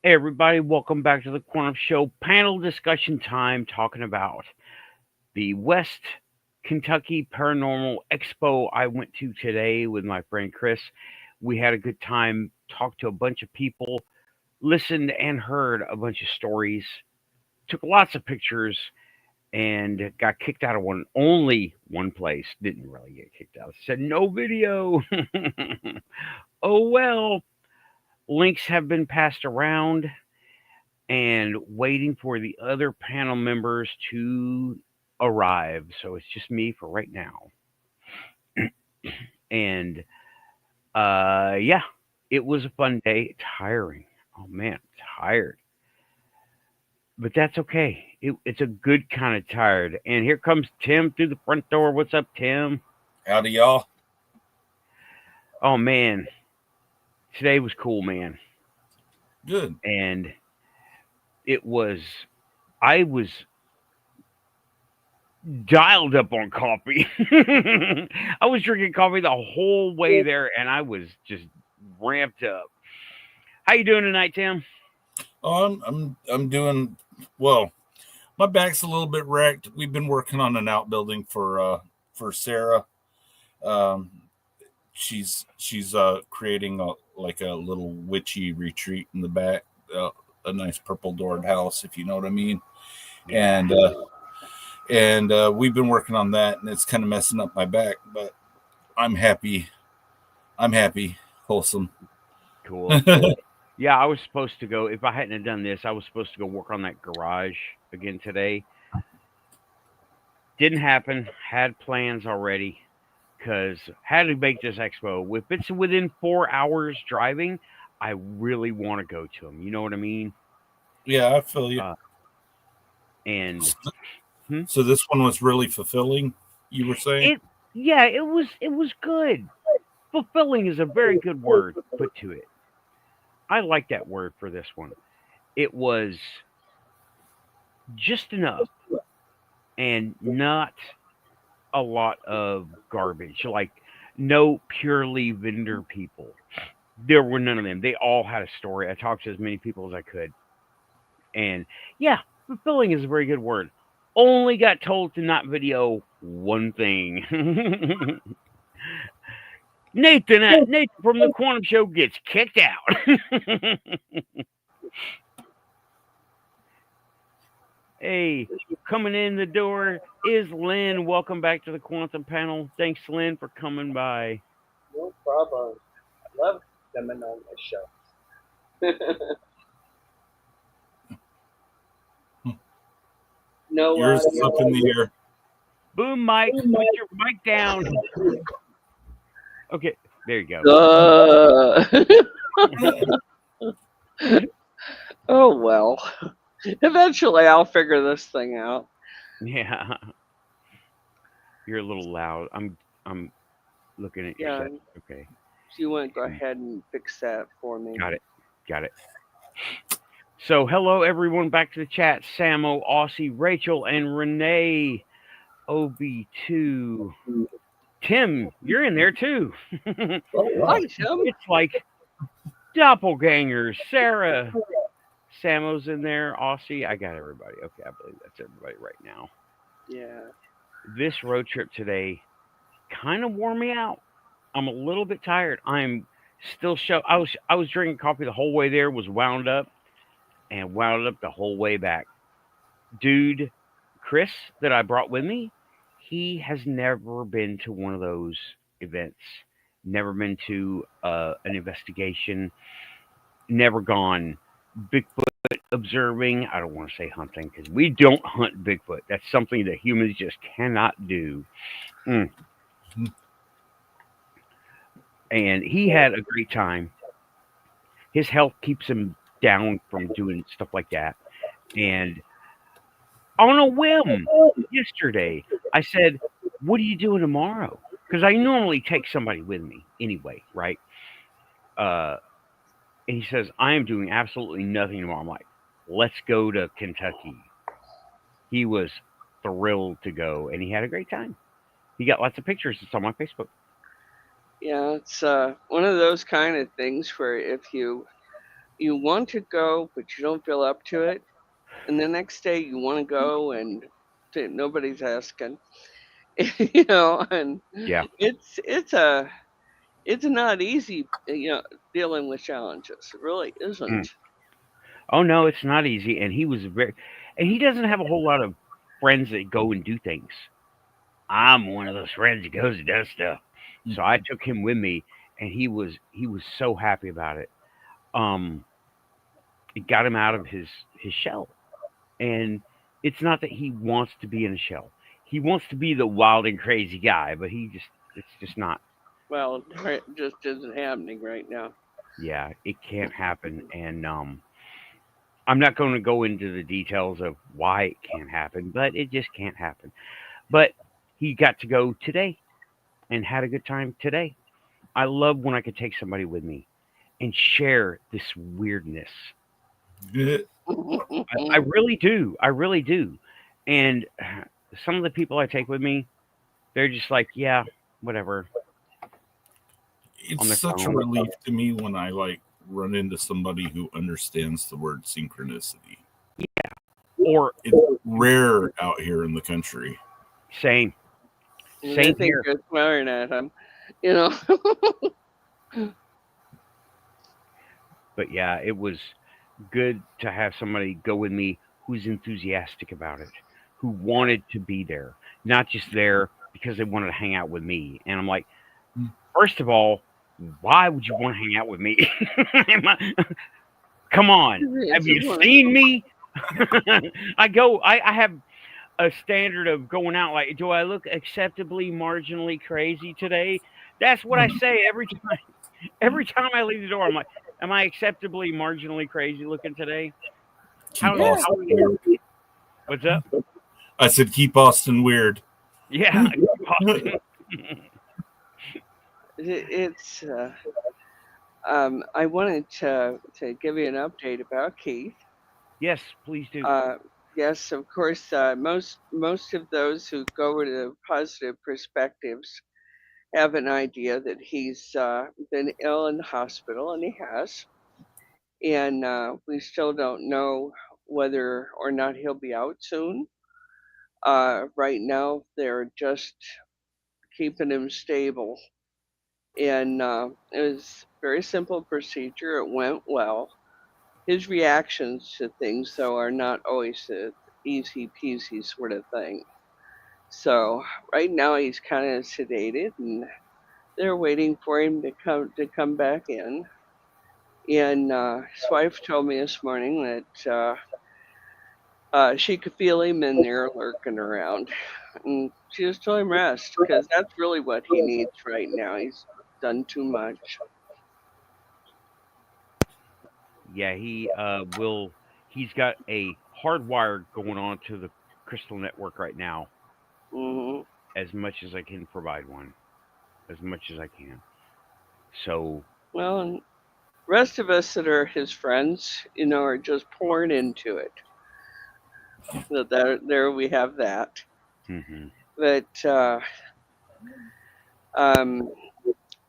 Hey everybody, welcome back to the Quantum Show panel discussion time talking about the West Kentucky Paranormal Expo I went to today with my friend Chris. We had a good time, talked to a bunch of people, listened and heard a bunch of stories, took lots of pictures, and got kicked out of only one place. Didn't really get kicked out. Said no video. Oh well. Links have been passed around and waiting for the other panel members to arrive. So it's just me for right now. And yeah, it was a fun day. Tiring. Oh man, tired. But that's okay. It's a good kind of tired. And here comes Tim through the front door. What's up, Tim? Howdy, y'all. Oh man, today was cool, man. Good. And it was, I was dialed up on coffee. I was drinking coffee the whole way there, and I was just ramped up. How you doing tonight, Tim? Oh, I'm doing well. My back's a little bit wrecked. We've been working on an outbuilding for Sarah. Um, she's creating a little witchy retreat in the back, a nice purple doored house, if you know what I mean. And we've been working on that, and it's kind of messing up my back, but I'm happy. Wholesome. Cool. Yeah, I was supposed to go. If I hadn't have done this, I was supposed to go work on that garage again today. Didn't happen. Had plans already because had to make this expo. If it's within 4 hours driving, I really want to go to them. You know what I mean? Yeah, I feel you. And So this one was really fulfilling, you were saying? it was good. Fulfilling is a very good word put to it. I like that word for this one. It was just enough and not a lot of garbage. Like no purely vendor people. There were none of them. They all had a story. I talked to as many people as I could. And yeah, fulfilling is a very good word. Only got told to not video one thing. Nathan from the Quantum Show gets kicked out. Hey, coming in the door is Lynn. Welcome back to the Quantum Panel. Thanks, Lynn, for coming by. No problem. I love coming on my show. No, yours is up in the air. Boom, Mike. Put your mic down. Okay, there you go. Oh well. Eventually, I'll figure this thing out. Yeah, you're a little loud. I'm looking at your Yeah. set. Okay. So you want to go ahead and fix that for me? Got it. So, hello everyone, back to the chat. Samo, Aussie, Rachel, and Renee. OB2. Tim, you're in there too. Hi, Tim. It's like doppelgangers. Sarah, Samo's in there. Aussie, I got everybody. Okay, I believe that's everybody right now. Yeah. This road trip today kind of wore me out. I'm a little bit tired. I'm still I was drinking coffee the whole way there, was wound up the whole way back. Dude, Chris that I brought with me, he has never been to one of those events. Never been to an investigation. Never gone Bigfoot observing. I don't want to say hunting because we don't hunt Bigfoot. That's something that humans just cannot do. And he had a great time. His health keeps him down from doing stuff like that. And on a whim, yesterday, I said, "What are you doing tomorrow?" Because I normally take somebody with me anyway, right? And he says, "I am doing absolutely nothing tomorrow." I'm like, "Let's go to Kentucky." He was thrilled to go, and he had a great time. He got lots of pictures. It's on my Facebook. Yeah, it's one of those kind of things where if you you want to go, but you don't feel up to it. And the next day you want to go and nobody's asking, and Yeah. it's not easy, dealing with challenges. It really isn't. Oh no, it's not easy. And he doesn't have a whole lot of friends that go and do things. I'm one of those friends that goes and does stuff. So I took him with me, and he was so happy about it. Um, it got him out of his shell, and it's not that he wants to be in a shell. He wants to be the wild and crazy guy, but it's just not. Well, it just isn't happening right now. Yeah, it can't happen, and I'm not going to go into the details of why it can't happen, but it just can't happen. But he got to go today and had a good time today. I love when I could take somebody with me and share this weirdness. I really do. I really do. And some of the people I take with me, they're just like, yeah, whatever. On their It's such a phone. relief to me when I run into somebody who understands the word synchronicity. Or It's rare out here in the country. same. I Same think here. you're swearing at him, you know. But yeah, it was good to have somebody go with me who's enthusiastic about it, who wanted to be there, not just there because they wanted to hang out with me. And I'm like, first of all, why would you want to hang out with me? Come on, have you seen me? I have a standard of going out like, do I look acceptably marginally crazy today? That's what I say every time. Every time I leave the door, I'm like, am I acceptably marginally crazy looking today? Keep Yeah. Austin weird. What's up? I said keep Austin weird. Yeah. It's I wanted to give you an update about Keith. Yes, please do. Yes, of course. Most of those who go over to Positive Perspectives have an idea that he's been ill in the hospital, and he has. And we still don't know whether or not he'll be out soon. Right now, they're just keeping him stable. And it was a very simple procedure. It went well. His reactions to things, though, are not always the easy peasy sort of thing. So right now he's kind of sedated, and they're waiting for him to come back in. And his wife told me this morning that she could feel him in there lurking around, and she just told him rest because that's really what he needs right now. He's done too much. Yeah, he will. He's got a hardwire going on to the crystal network right now. Hmm. As much as I can provide one, as much as I can. So Well, and rest of us that are his friends, are just pouring into it. So there we have that. mhm. But um,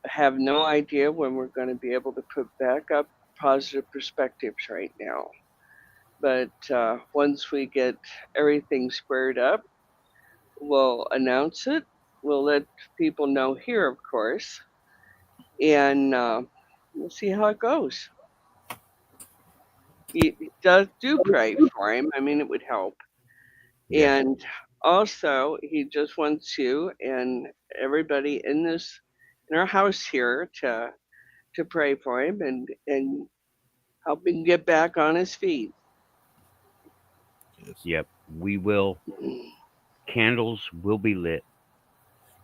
have no idea when we're going to be able to put back up Positive Perspectives right now. But once we get everything squared up, we'll announce it. We'll let people know here, of course, and we'll see how it goes. You do pray for him. I mean, it would help. Yes. And also, he just wants you and everybody in our house here to pray for him and help him get back on his feet. Yes. Yep. We will. Candles will be lit.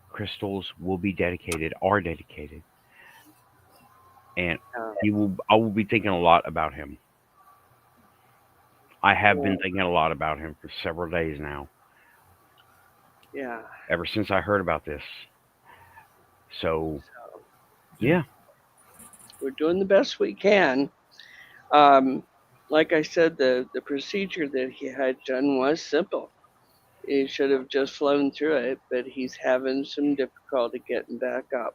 Crystals will be dedicated. Are dedicated. And he will. I will be thinking a lot about him. I have been thinking a lot about him for several days now. Yeah. Ever since I heard about this. So yeah. We're doing the best we can. Um, like I said, the procedure that he had done was simple. He should have just flown through it, but he's having some difficulty getting back up.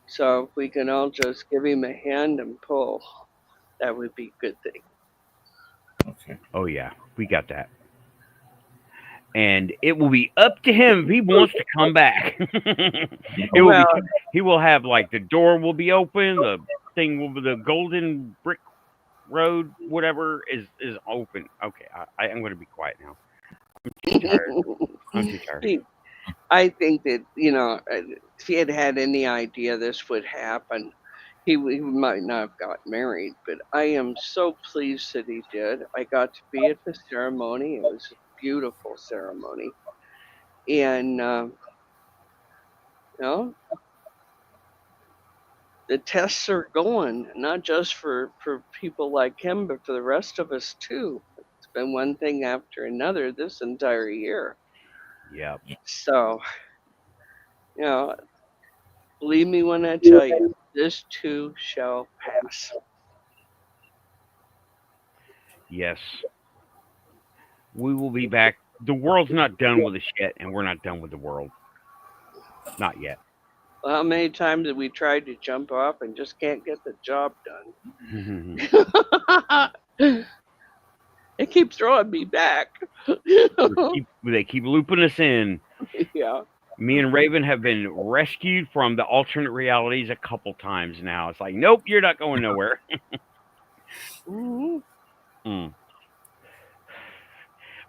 So if we can all just give him a hand and pull. That would be a good thing. Okay. Oh yeah, we got that. And it will be up to him if he wants to come back. It will be. Well, He will have like the door will be open. The thing will be the golden brick road, whatever is open. Okay, I'm going to be quiet now. I'm too tired. I'm too tired. I think that, if he had had any idea this would happen, he might not have got married. But I am so pleased that he did. I got to be at the ceremony. It was a beautiful ceremony. And, the tests are going, not just for people like him, but for the rest of us too. It's been one thing after another this entire year. Yep. So, believe me when I tell you, this too shall pass. Yes. We will be back. The world's not done with us yet, and we're not done with the world. Not yet. Well, how many times have we tried to jump off and just can't get the job done? It keeps throwing me back. They keep looping us in. Yeah. Me and Raven have been rescued from the alternate realities a couple times now. It's like, nope, you're not going nowhere.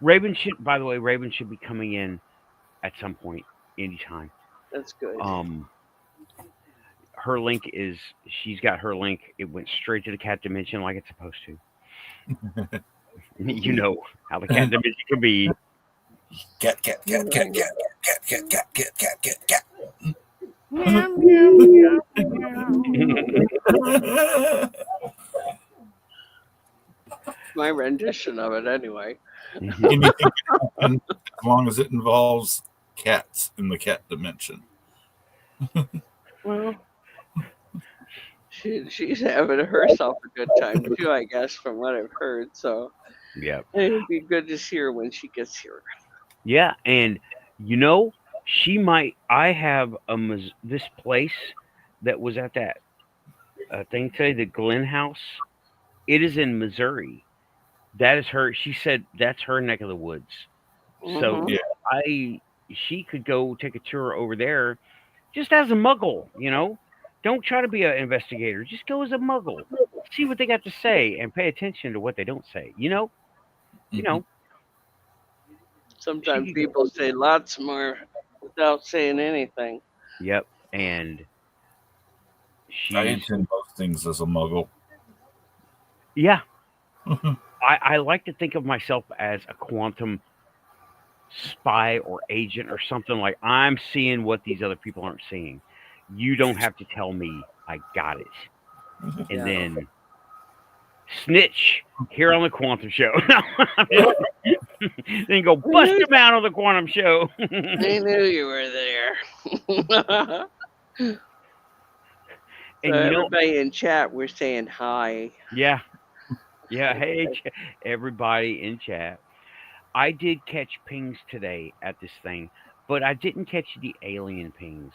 Raven should, by the way, Raven should be coming in at some point, anytime. That's good. Her link is, she's got her link. It went straight to the cat dimension like it's supposed to. You know how the cat dimension can be. Cat. Meow, meow, meow, meow. My rendition of it, anyway. Anything can happen as long as it involves cats in the cat dimension. Well, she's having herself a good time too, I guess, from what I've heard. So Yeah. it'd be good to see her when she gets here. Yeah, and she might. I have this place that was at that thing today, the Glen House. It is in Missouri. That is her. She said that's her neck of the woods. So Yeah. she could go take a tour over there, just as a muggle. Don't try to be an investigator. Just go as a muggle. See what they got to say and pay attention to what they don't say. Sometimes people say lots more without saying anything. Yep, and I intend most things as a muggle. Yeah. I like to think of myself as a quantum spy or agent or something. Like, I'm seeing what these other people aren't seeing. You don't have to tell me. I got it. And then snitch here on the Quantum Show. Then go bust him out on the Quantum Show. I knew you were there. And so everybody in chat, we're saying hi. Yeah. Hey, everybody in chat. I did catch pings today at this thing, but I didn't catch the alien pings.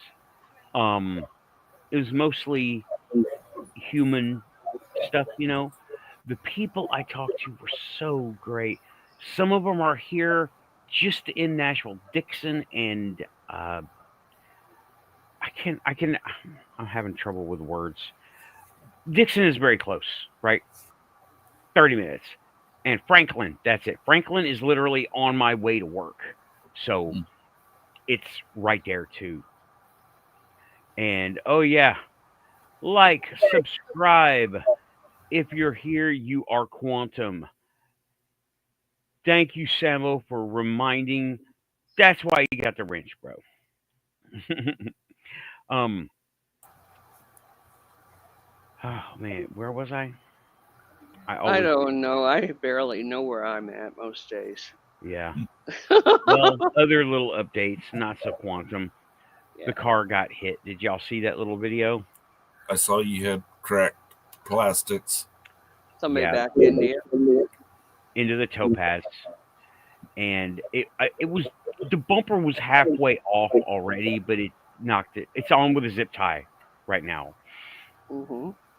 It was mostly human stuff, The people I talked to were so great. Some of them are here just in Nashville. Dixon and I'm having trouble with words. Dixon is very close, right? 30 minutes. And Franklin, that's it. Franklin is literally on my way to work. So it's right there too. And like, subscribe. If you're here, you are quantum. Thank you, Samo, for reminding. That's why you got the wrench, bro. Oh man, where was I? I don't know. I barely know where I'm at most days. Yeah. Well, other little updates, not so quantum. Yeah. The car got hit. Did y'all see that little video? I saw you had cracked plastics. Somebody back into the topaz, and it was, the bumper was halfway off already, but it knocked it. It's on with a zip tie right now.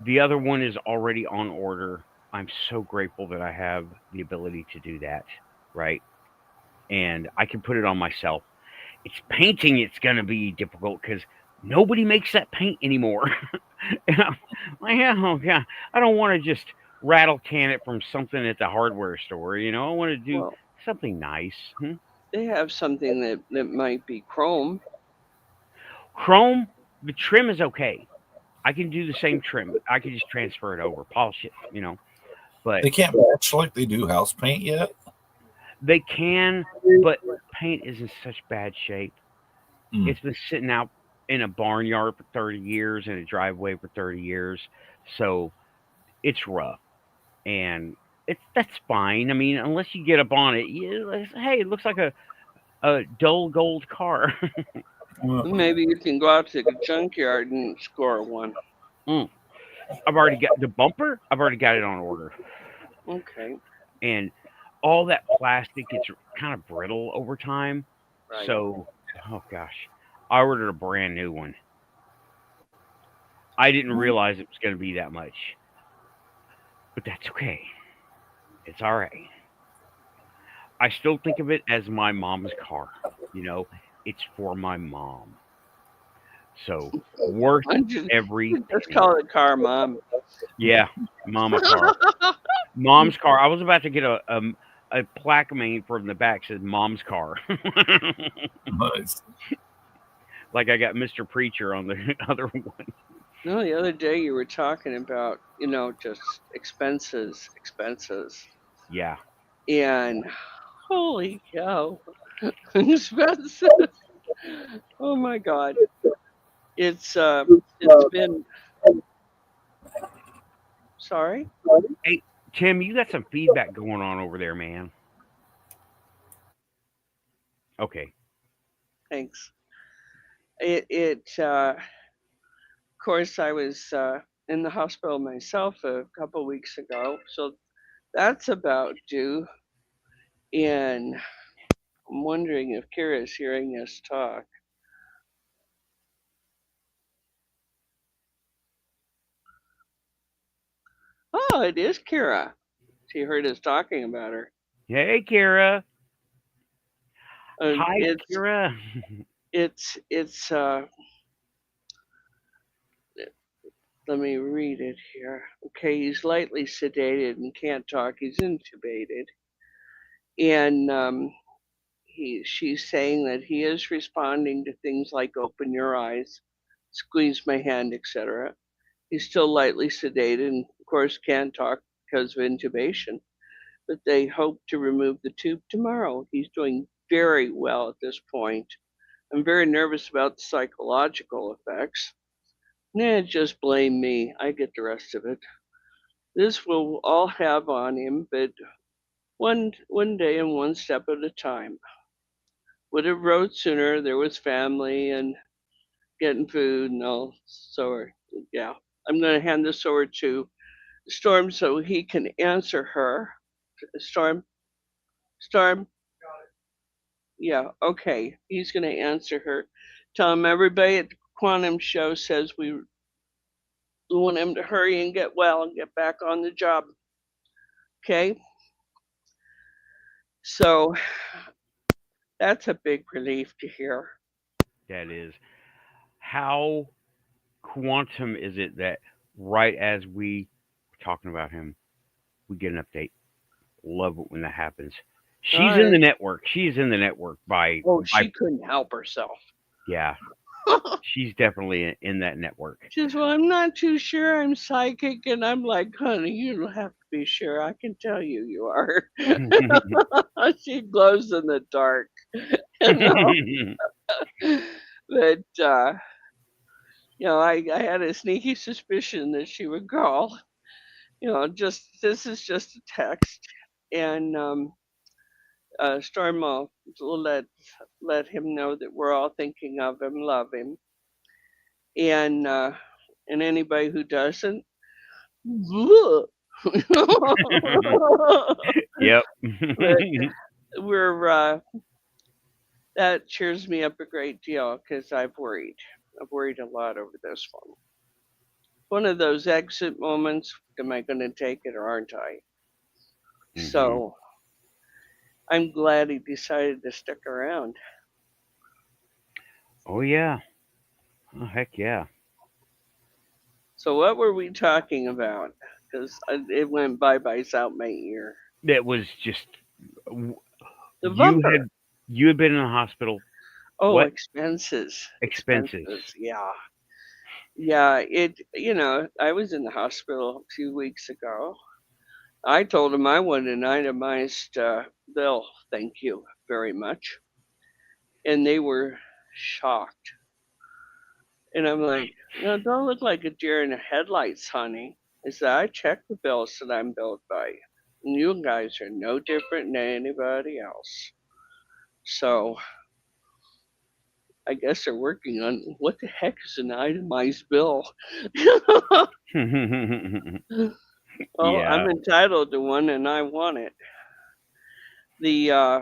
The other one is already on order. I'm so grateful that I have the ability to do that, right? And I can put it on myself. It's painting, it's going to be difficult because nobody makes that paint anymore. And I'm like, oh, yeah, I don't want to just rattle can it from something at the hardware store. I want to do Well, something nice. they have something that might be chrome. Chrome, the trim is okay. I can do the same trim. I can just transfer it over, polish it. But They can't match like they do house paint yet. they can, but paint is in such bad shape. Mm. It's been sitting out in a barnyard for 30 years, in a driveway for 30 years. So it's rough. And that's fine. I mean, unless you get up on it, hey, it looks like a dull gold car. Maybe you can go out to the junkyard and score one. Mm. I've already got the bumper. I've already got it on order, Okay, and all that plastic gets kind of brittle over time. right. So, oh gosh, I ordered a brand new one. I didn't realize it was going to be that much, but that's okay. It's all right. I still think of it as my mom's car. You know, it's for my mom. So worth Why don't every you just penny. call it car, Mom? Yeah, mama car. Mom's car. I was about to get a plaque made from the back says mom's car. Nice. Like I got Mr. Preacher on the other one. No, the other day you were talking about, just expenses. Yeah. And holy cow, expenses. Oh my God. It's been, sorry? Hey, Tim, you got some feedback going on over there, man. Okay. Thanks. Of course, I was in the hospital myself a couple weeks ago. So that's about due. And I'm wondering if Kira's hearing us talk. Oh, it is Kira. She heard us talking about her. Hey, Kira. And Hi, Kira. it's let me read it here. Okay, he's lightly sedated and can't talk. He's intubated, and she's saying that he is responding to things like "open your eyes," "squeeze my hand," etc. He's still lightly sedated and, of course, can't talk because of intubation. But they hope to remove the tube tomorrow. He's doing very well at this point. I'm very nervous about the psychological effects. Nah, just blame me. I get the rest of it. This will all have on him, but one day and one step at a time. Would have wrote sooner. There was family and getting food and all. So yeah, I'm going to hand this over to Storm so he can answer her. Storm, Storm. Yeah, okay. He's going to answer her. Tell him everybody at the Quantum Show says we want him to hurry and get well and get back on the job. Okay? So that's a big relief to hear. That is. How quantum is it that right as we were talking about him, we get an update? Love it when that happens. She's in Alright. the network. She's in the network by Oh, by she couldn't help herself. yeah. She's definitely in that network. She says, well, I'm not too sure I'm psychic. And I'm like, honey, you don't have to be sure. I can tell you are. She glows in the dark. But, I had a sneaky suspicion that she would call. This is just a text. And Storm will let him know that we're all thinking of him, love him. And anybody who doesn't, Yep. but we're that cheers me up a great deal because I've worried a lot over this one. one of those exit moments. Am I going to take it or aren't I? So I'm glad he decided to stick around. Oh yeah. Oh heck yeah. So what were we talking about? Because it went bye-byes out my ear. That was just The you bumper. had been in the hospital. Oh, What expenses. expenses? Yeah. Yeah, I was in the hospital a few weeks ago. I told him I wanted an itemized bill, thank you very much. And they were shocked. And I'm like, no, don't look like a deer in the headlights, honey. I said, I checked the bills that I'm billed by. And you guys are no different than anybody else. So I guess they're working on what the heck is an itemized bill? Well, Yeah. I'm entitled to one and I want it. The uh,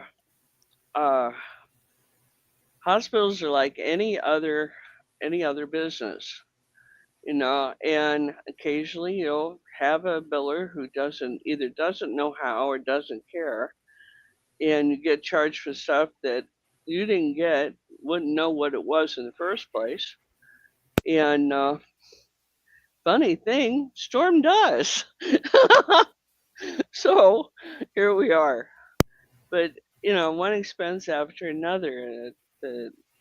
hospitals are like any other business, and occasionally you'll have a biller who doesn't know how or doesn't care, and you get charged for stuff that you didn't get, wouldn't know what it was in the first place. And funny thing, Storm does. So here we are. But one expense after another.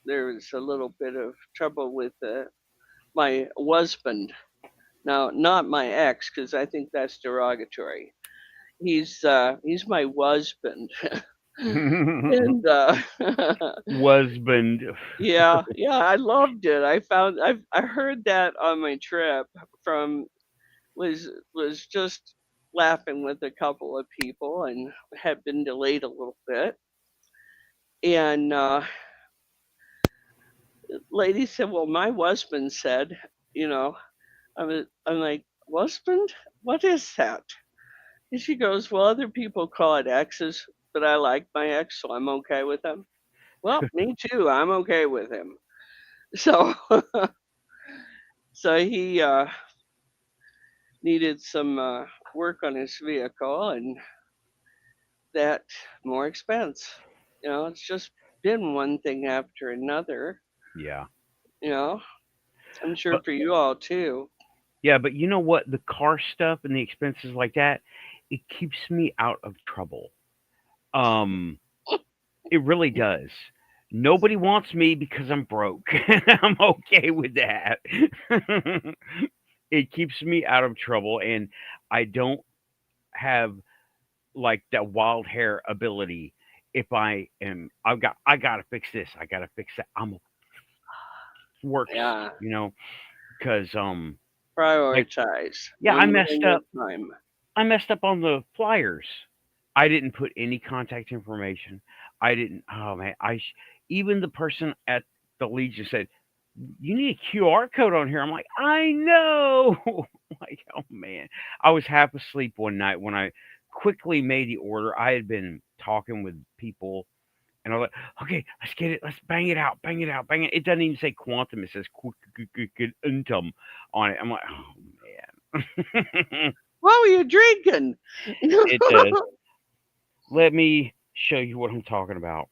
There was a little bit of trouble with my husband. Now, not my ex, because I think that's derogatory. He's my husband, and Husband. yeah, I loved it. I heard that on my trip from was just laughing with a couple of people and had been delayed a little bit. And lady said, "Well, my husband said, you know." I'm like, "Husband? What is that?" And she goes, "Well, other people call it exes, but I like my ex, so I'm okay with him." Well, me too. I'm okay with him. So, so he needed some work on his vehicle, and that more expense. It's just been one thing after another. Yeah. You know, I'm sure But for you all too. yeah, but you know what? The car stuff and the expenses like that, it keeps me out of trouble. Um, it really does. Nobody wants me because I'm broke. I'm okay with that. It keeps me out of trouble, and I don't have like that wild hair ability. If I gotta fix this. I gotta fix that. I'm works, Yeah, you know, because like prioritize yeah, one thing at a time. I messed up on the flyers. I didn't put any contact information. I didn't. Oh man, even the person at the Legion said you need a QR code on here. I'm like, I know. Like, oh man, I was half asleep one night when I quickly made the order. I had been talking with people, and I was like, okay, let's get it. Let's bang it out, bang it out, bang it. It doesn't even say quantum. It says quantum on it. I'm like, oh man. What were you drinking? It does. Let me show you what I'm talking about.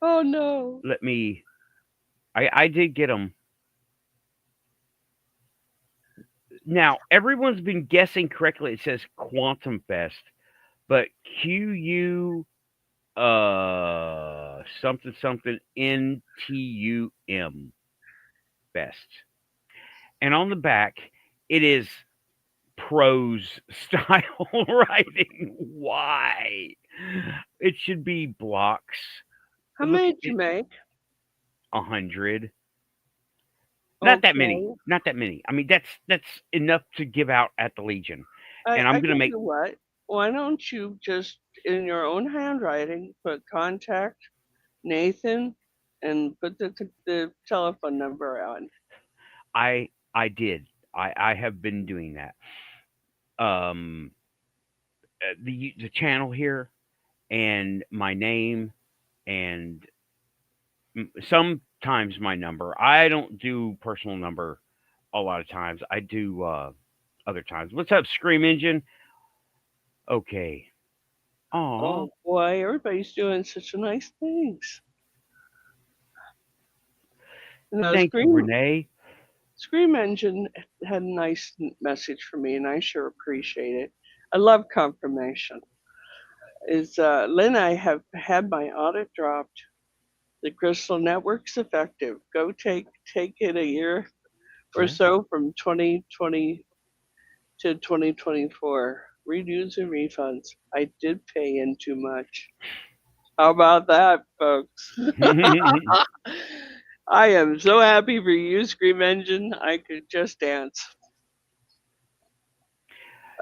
Oh no. Let me. I did get them. Now everyone's been guessing correctly. It says Quantum Fest, but QU something something NTUM Fest, and on the back it is prose style writing. Why? It should be blocks. How But look, many did you make? 100. Not that many. Okay. Not that many. I mean, that's enough to give out at the Legion. And I I'm gonna tell make. you what. Why don't you just in your own handwriting put contact Nathan and put the telephone number on? I did. I have been doing that. Um, the channel here and my name and sometimes my number. I don't do personal number a lot of times. I do other times. What's up, Scream Engine? Okay. Aw. Oh boy, everybody's doing such nice things. Thank you, Renee. Scream Engine had a nice message for me, and I sure appreciate it. I love confirmation. Lynn, I have had my audit dropped. The Crystal Network's effective. Go take it a year or so from 2020 to 2024. Redues and refunds. I did pay in too much. How about that, folks? I am so happy for you, Scream Engine. I could just dance.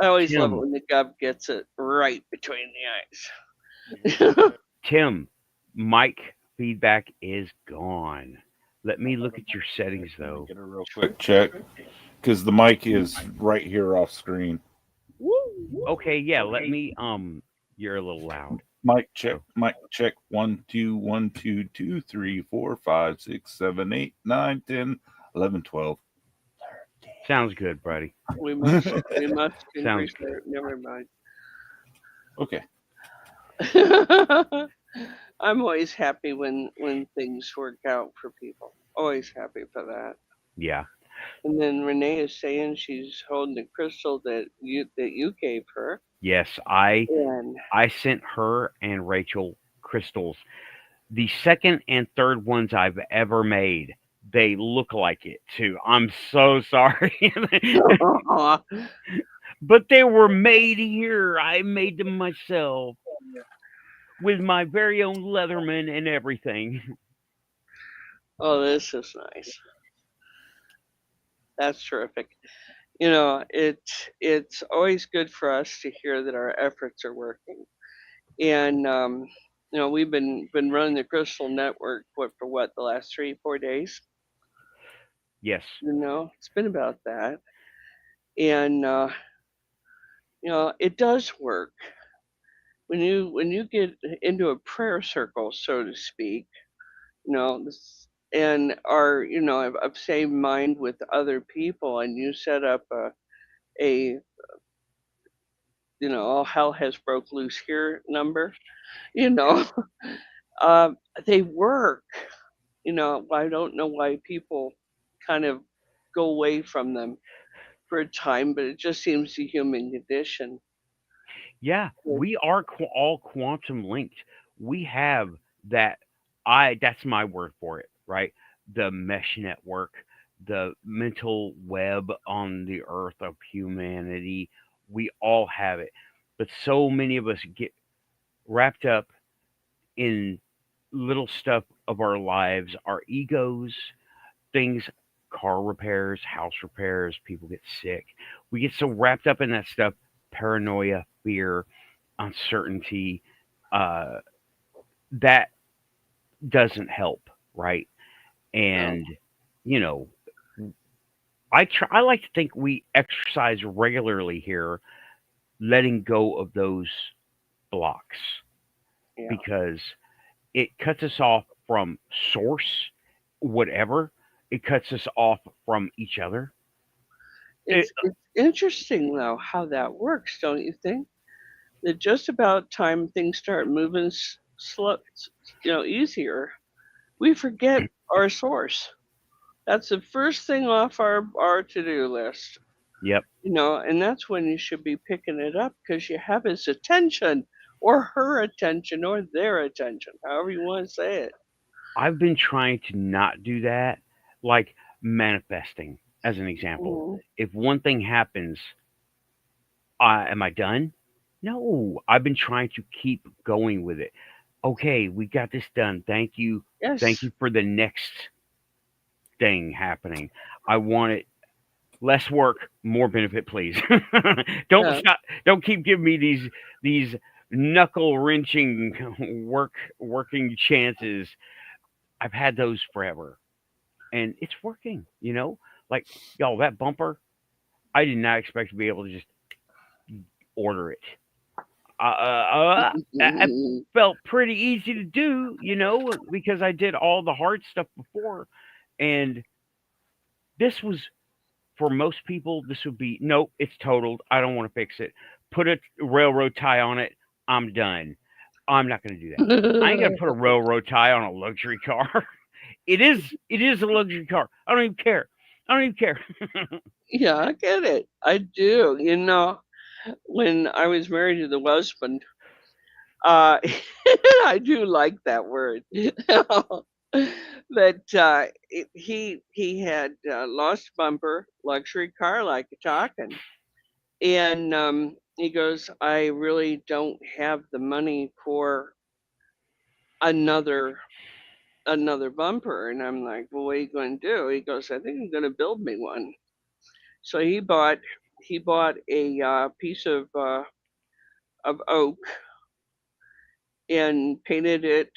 I always love it when the gov gets it right between the eyes. Tim, mic feedback is gone. Let me look at your settings, though. Get a real quick check, because the mic is right here off screen. Okay, yeah, let me, you're a little loud. Mic check, 1 2 1 2 2 3 4 5 6 7 8 9 10 11 12. Sounds good, buddy. We must Sounds good. Never mind. Okay. I'm always happy when things work out for people. Always happy for that. Yeah. And then Renee is saying she's holding the crystal that you gave her. Yes, I sent her and Rachel crystals. The second and third ones I've ever made, they look like it too. I'm so sorry. But they were made here. I made them myself with my very own Leatherman and everything. Oh, this is nice. That's terrific. You know, it's always good for us to hear that our efforts are working. And you know, we've been running the Crystal Network for the last 3-4 days. Yes. You know, it's been about that. And you know, it does work. When you get into a prayer circle, so to speak, you know, and are, you know, of same mind with other people, and you set up a you know, all hell has broke loose here number, you know, they work. You know, I don't know why people kind of go away from them for a time, but it just seems the human condition. Yeah, we are all quantum linked. We have that. That's my word for it, right? The mesh network, the mental web on the earth of humanity. We all have it, but so many of us get wrapped up in little stuff of our lives, our egos, things, car repairs, house repairs, people get sick. We get so wrapped up in that stuff, paranoia, fear, uncertainty, that doesn't help, right? And you know, I like to think we exercise regularly here, letting go of those blocks because it cuts us off from source, whatever. It cuts us off from each other. It's interesting though how that works, don't you think? That just about time things start moving slow, you know, easier, we forget our source. That's the first thing off our to-do list. Yep. You know, and that's when you should be picking it up because you have his attention or her attention or their attention, however you want to say it. I've been trying to not do that, like manifesting, as an example. If one thing happens, am I done? No, I've been trying to keep going with it. Okay, we got this done. Thank you. Yes. Thank you for the next thing happening. I want it less work, more benefit, please. Don't stop. Don't keep giving me these knuckle wrenching working chances. I've had those forever, and it's working. You know, like y'all, that bumper. I did not expect to be able to just order it. It felt pretty easy to do, you know, because I did all the hard stuff before, and this was For most people, this would be nope, it's totaled. I don't want to fix it. Put a railroad tie on it. I'm done. I'm not going to do that. I ain't going to put a railroad tie on a luxury car. It is a luxury car. I don't even care. I don't even care. Yeah, I get it. I do. When I was married to the husband, uh, I do like that word. But he had lost bumper, luxury car, like you're talking, and he goes, "I really don't have the money for another another bumper," and I'm like, "Well, what are you going to do?" He goes, "I think I'm going to build me one." So he bought a piece of oak and painted it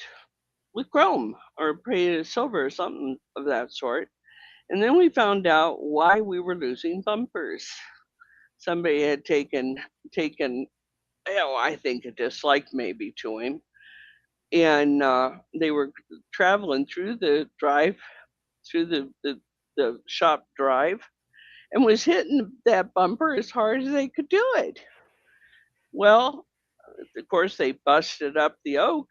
with chrome or painted it silver or something of that sort. And then we found out why we were losing bumpers. Somebody had taken I think a dislike maybe to him, and they were traveling through the drive, through the shop drive, and was hitting that bumper as hard as they could do it. Well, of course, they busted up the oak,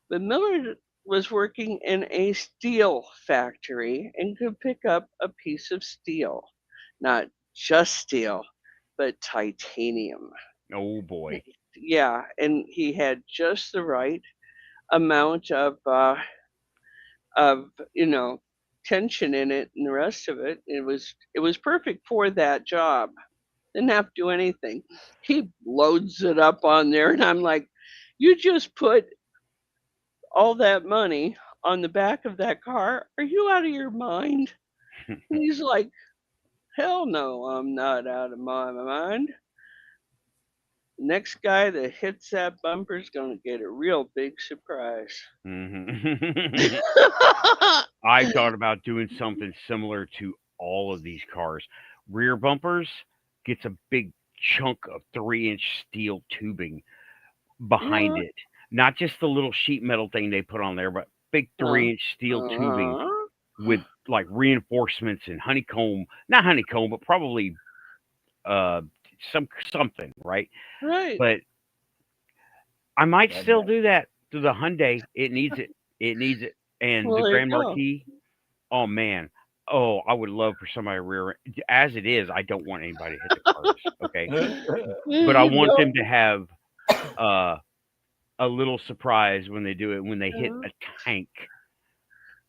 but Miller was working in a steel factory and could pick up a piece of steel. Not just steel, but titanium. Oh boy. Yeah, and he had just the right amount of tension in it and the rest of it. It was perfect for that job. Didn't have to do anything. He loads it up on there, and I'm like, "You just put all that money on the back of that car? Are you out of your mind?" And he's like, "Hell no, I'm not out of my mind. Next guy that hits that bumper is gonna get a real big surprise." Mhm. I thought about doing something similar to all of these cars. Rear bumpers gets a big chunk of 3-inch steel tubing behind Yeah. it. Not just the little sheet metal thing they put on there, but big Uh, 3-inch steel tubing uh, with like reinforcements and honeycomb, not honeycomb, but probably uh something, right? right. But I might That still do that to the Hyundai. It needs it. It needs it. And Well, the there you Grand go. Marquis, oh man. Oh, I would love for somebody to rear it. As it is, I don't want anybody to hit the cars. Okay. There But I you want go. them to have uh a little surprise when they do it when they hit Uh, a tank.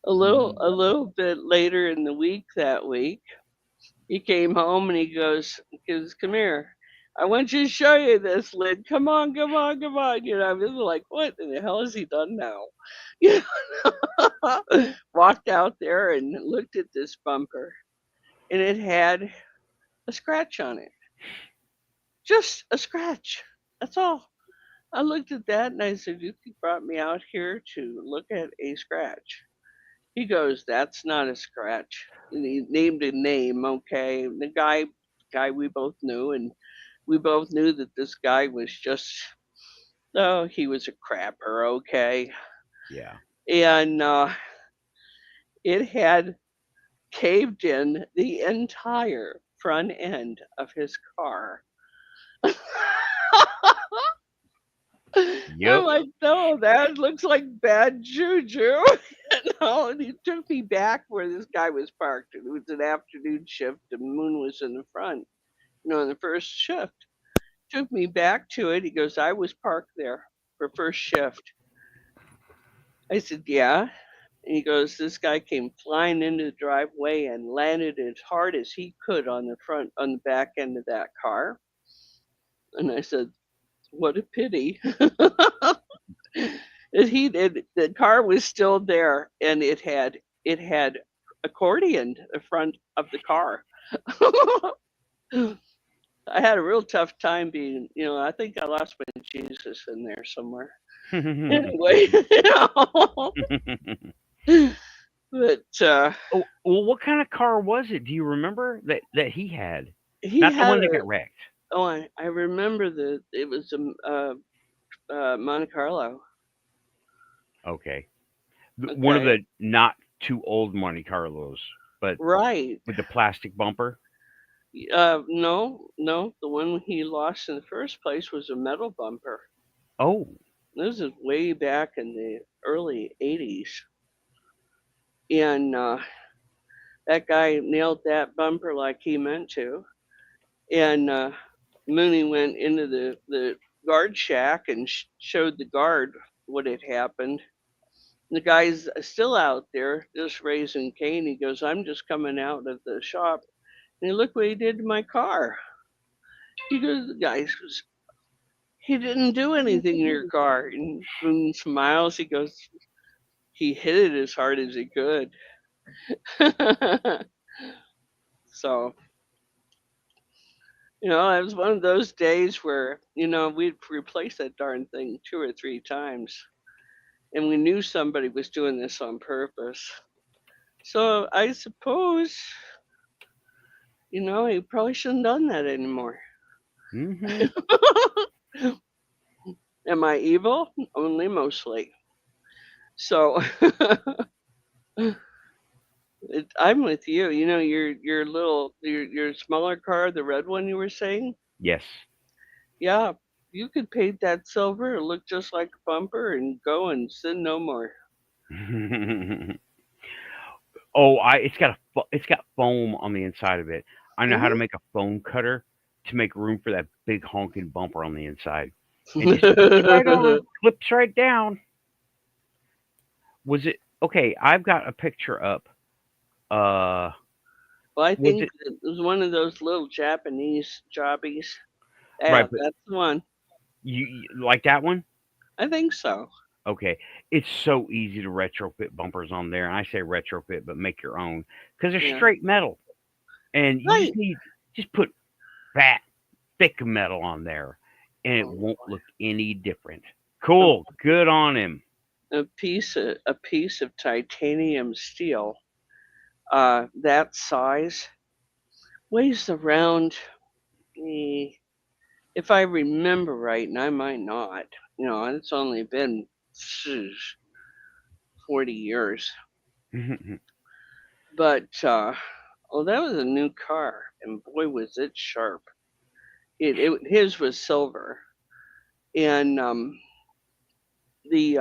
a little bit later in the week that week, he came home and he goes, "Come here. I want you to show you this, Lynn. Come on, come on, come on." I was like, "What in the hell has he done now?" You Walked out there and looked at this bumper, and it had a scratch on it. Just a scratch. That's all. I looked at that and I said, "You brought me out here to look at a scratch." He goes, "That's not a scratch." And he named a name, okay. The guy we both knew, and we both knew that this guy was just, oh, he was a crapper, okay. Yeah. And it had caved in the entire front end of his car. I'm Yep. like, "No, that looks like bad juju." And he took me back where this guy was parked. It was an afternoon shift. The moon was in the front, in the first shift. Took me back to it. He goes, "I was parked there for first shift." I said, "Yeah." And he goes, "This guy came flying into the driveway and landed as hard as he could on the back end of that car." And I said, "What a pity." The car was still there, and it had accordioned the front of the car. I had a real tough time being, I think I lost my Jesus in there somewhere. Anyway, but Oh, well, what kind of car was it? Do you remember that he had? he Not the had one that a. got wrecked. Oh, I remember that it was a Monte Carlo. Okay. One of Okay, the not too old Monte Carlos, but right. with the plastic bumper. No, no. The one he lost in the first place was a metal bumper. Oh. This is way back in the early '80s, and that guy nailed that bumper like he meant to. And Mooney went into the guard shack and showed the guard what had happened. The guy's still out there, just raising Cain. He goes, "I'm just coming out of the shop." And look what he did to my car. He goes, the guy goes, "He didn't do anything to your car." And Boone smiles. He goes, "He hit it as hard as he could." So, it was one of those days where, we'd replace that darn thing 2 or 3 times. And we knew somebody was doing this on purpose. So I suppose, he probably shouldn't have done that anymore. Mm-hmm. Am I evil? Only mostly. So I'm with you. Your little your smaller car, the red one you were saying. Yes. Yeah, you could paint that silver, and look just like a bumper, and go and sin no more. Oh, it's got foam on the inside of it. I know how to Mhm. make a foam cutter to make room for that big honking bumper on the inside. It just clips right on, clips right down. Was it okay? I've got a picture up. Well, I Was think it it was one of those little Japanese jobbies. right? Yeah, But that's the one. you like that one? I think so. Okay, it's so easy to retrofit bumpers on there, and I say retrofit, but make your own because they're Yeah. straight metal, and you Right. just put fat, thick metal on there, and it Oh, won't look any different. A, Cool, good on him. a piece of titanium steel, that size weighs around, eh, if I remember right, and I might not. It's only been 40 years, but that was a new car, and boy was it sharp. His was silver, and the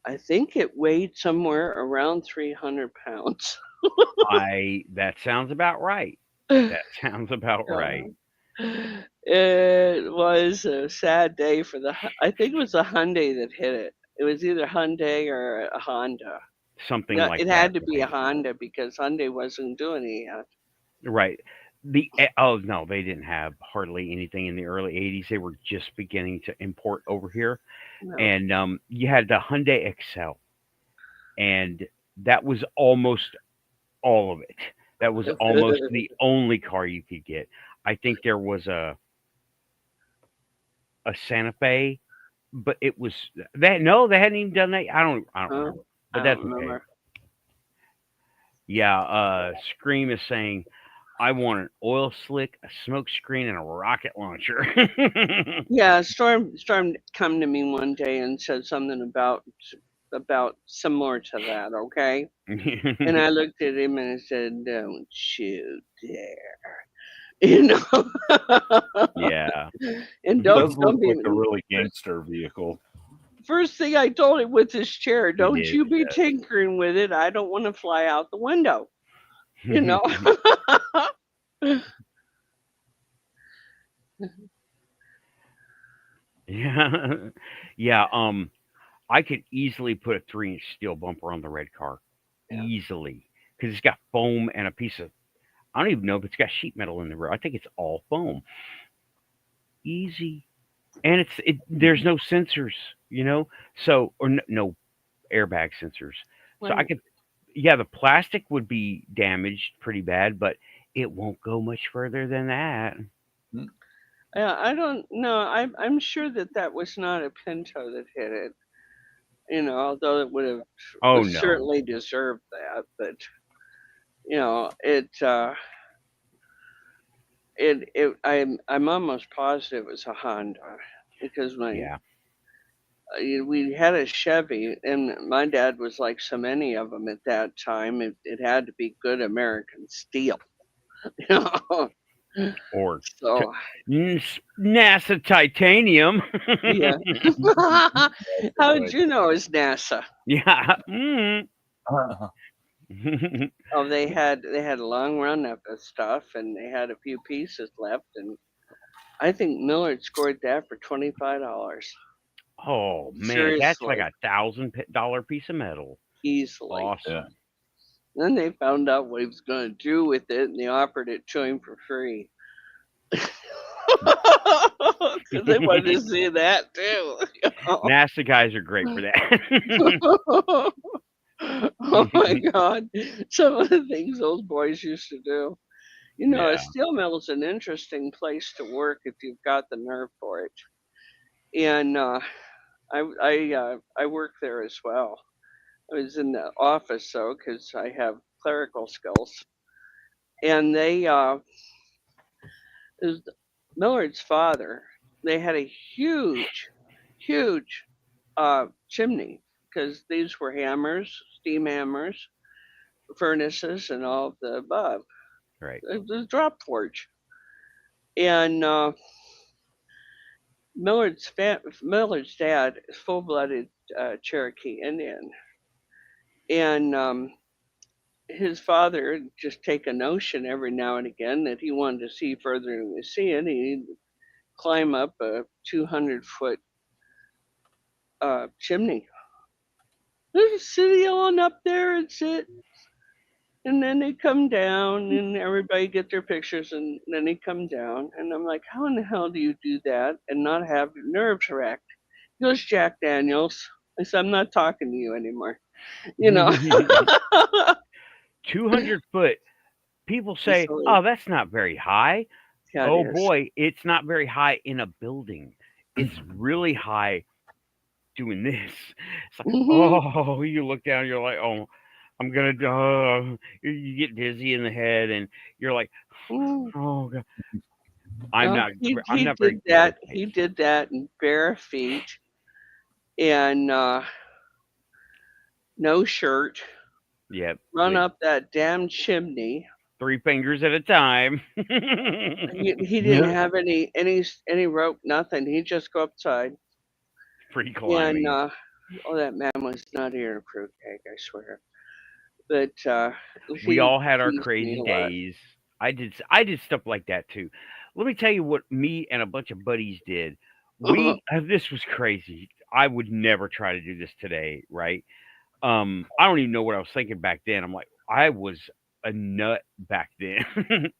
I think it weighed somewhere around 300 pounds. I that sounds about right. That sounds about right. Uh, it was a sad day for I think it was a Hyundai that hit it. It was either Hyundai or a Honda. Something No, like it that, had to be a right? Honda because Hyundai wasn't doing it yet. Right. Oh no, they didn't have hardly anything in the early '80s. They were just beginning to import over here, No. and you had the Hyundai Excel, and that was almost all of it. That was almost the only car you could get. I think there was a Santa Fe, but it was that no, they hadn't even done that. I don't Huh? remember, I but don't that's okay. remember. Yeah, Scream is saying I want an oil slick, a smoke screen, and a rocket launcher. Yeah, Storm come to me one day and said something about similar to that. Okay, and I looked at him and I said, "Don't you dare." You know, Yeah. and It does don't look be. like a really gangster vehicle. First thing I told him with his chair, He don't did. you be tinkering with it. I don't want to fly out the window. You Yeah. know. Yeah. Yeah. I could easily put a 3-inch steel bumper on the red car. Yeah. Easily. Because it's got foam and a piece of, I don't even know if it's got sheet metal in the rear. I think it's all foam. Easy. And there's no sensors, so, or no airbag sensors. So I Right. could, yeah, the plastic would be damaged pretty bad, but it won't go much further than that. Mm. Yeah, I don't know. I'm sure that was not a Pinto that hit it. Although it would have Oh no. certainly deserved that, but I'm almost positive it was a Honda because Yeah. we had a Chevy, and my dad was like so many of them at that time. It had to be good American steel, You know? Or So NASA titanium. yeah. How did you know it's NASA? Yeah. Oh, they had a long run of the stuff, and they had a few pieces left, and I think Millard scored that for $25. Oh man, that's like Seriously, $1,000 piece of metal. easily. Awesome. Then they found out what he was going to do with it, and they offered it to him for free. Because they wanted to see that too. NASA guys are great for that. Oh my God. Some of the things those boys used to do. You know, a Yeah. steel mill is an interesting place to work if you've got the nerve for it. And I work there as well. I was in the office though, because I have clerical skills. And it was Millard's father. They had a huge chimney because these were hammers, steam hammers, furnaces, and all of the above. Right. It was a drop forge. And Millard's dad is full-blooded Cherokee Indian, and his father just take a notion every now and again that he wanted to see further than he was seeing. He'd climb up a 200-foot chimney. There's a city on up there and sit. And then they come down and everybody get their pictures and then they come down. And I'm like, how in the hell do you do that and not have your nerves wrecked? He goes, Jack Daniels. I said, I'm not talking to you anymore. You know? 200 foot. People say, Easily. oh, that's not very high. Yeah, Oh it is. boy, it's not very high in a building. It's really high doing this. It's like, oh, you look down, you're like, oh, I'm gonna die. You get dizzy in the head, and you're like, oh god. I'm not He very did good that. with He heights. did that in bare feet and no shirt. Yep. Run with up that damn chimney. 3 fingers at a time. He didn't have any rope, nothing. He'd just go upside. Free And climbing. oh, that man was nuttier than fruitcake, I swear. But We he all had our teased me crazy a lot. days. I did stuff like that too. Let me tell you what me and a bunch of buddies did. This was crazy. I would never try to do this today, right? I don't even know what I was thinking back then. I'm like, I was a nut back then.